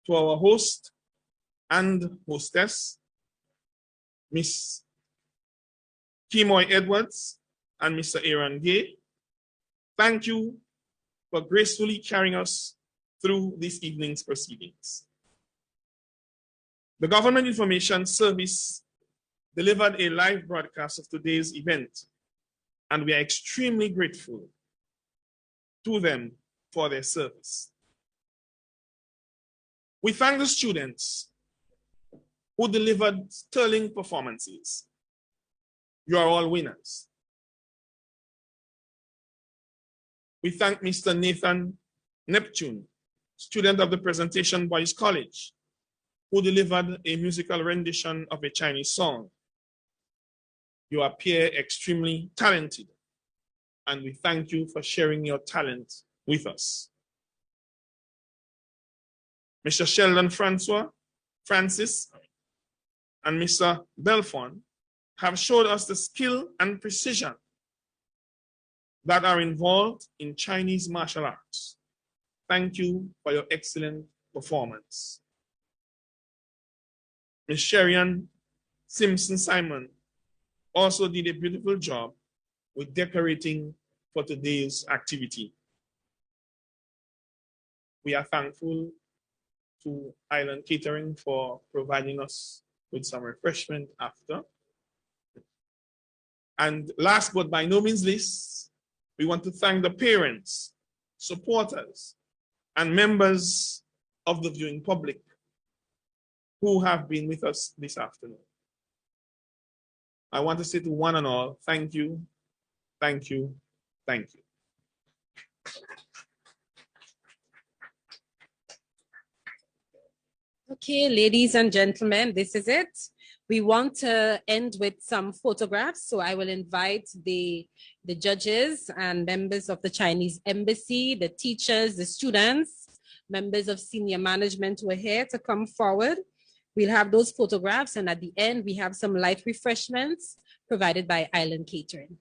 To our host and hostess, Ms. Kimoy Edwards and Mr. Aaron Gay, thank you for gracefully carrying us through this evening's proceedings. The Government Information Service delivered a live broadcast of today's event, and we are extremely grateful to them for their service. We thank the students who delivered sterling performances. You are all winners. We thank Mr. Nathan Neptune, student of the Presentation Boys College, who delivered a musical rendition of a Chinese song. You appear extremely talented, and we thank you for sharing your talent with us. Mr. Sheldon Francis and Mr. Belfon have showed us the skill and precision that are involved in Chinese martial arts. Thank you for your excellent performance. Ms. Sherian Simpson-Simon also did a beautiful job with decorating for today's activity. We are thankful to Island Catering for providing us with some refreshment after. And last but by no means least, we want to thank the parents, supporters, and members of the viewing public who have been with us this afternoon. I want to say to one and all, thank you, thank you, thank you. Okay, ladies and gentlemen, this is it. We want to end with some photographs, so I will invite the judges and members of the Chinese embassy, the teachers, the students, members of senior management who are here to come forward. We'll have those photographs, and at the end, we have some light refreshments provided by Island Catering.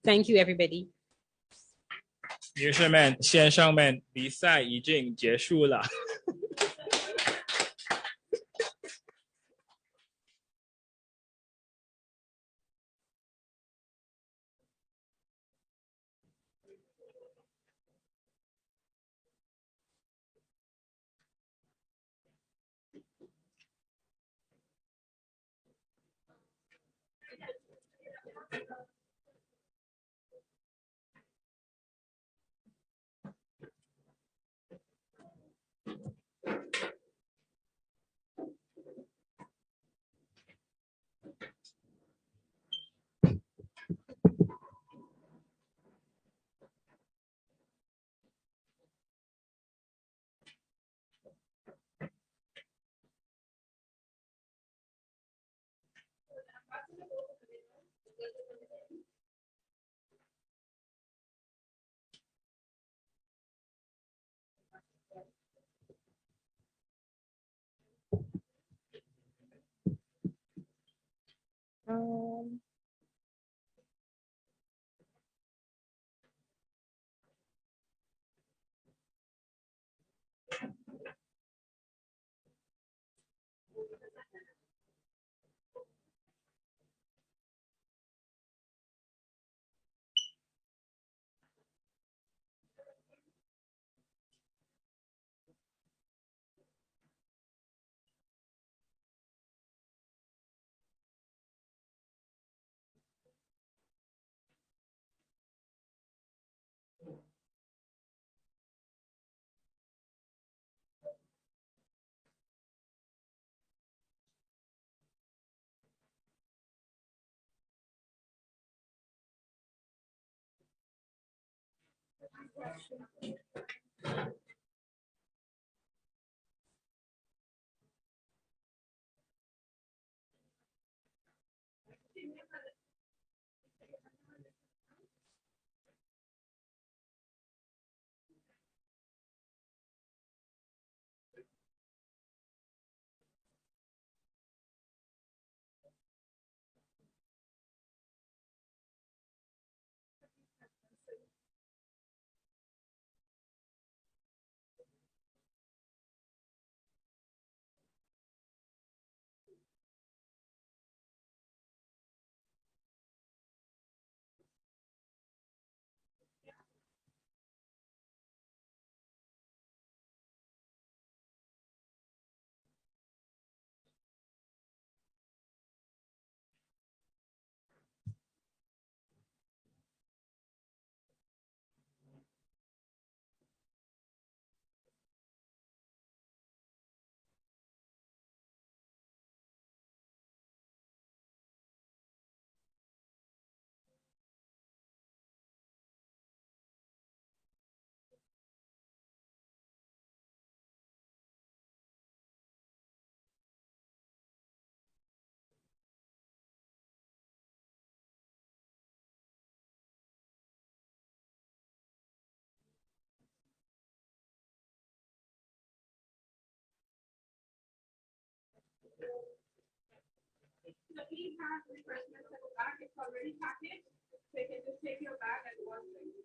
Thank you, everybody. 女士们、先生们，比赛已经结束了。So please have refreshments at the back. It's already packaged. So you can just take your bag and watch it.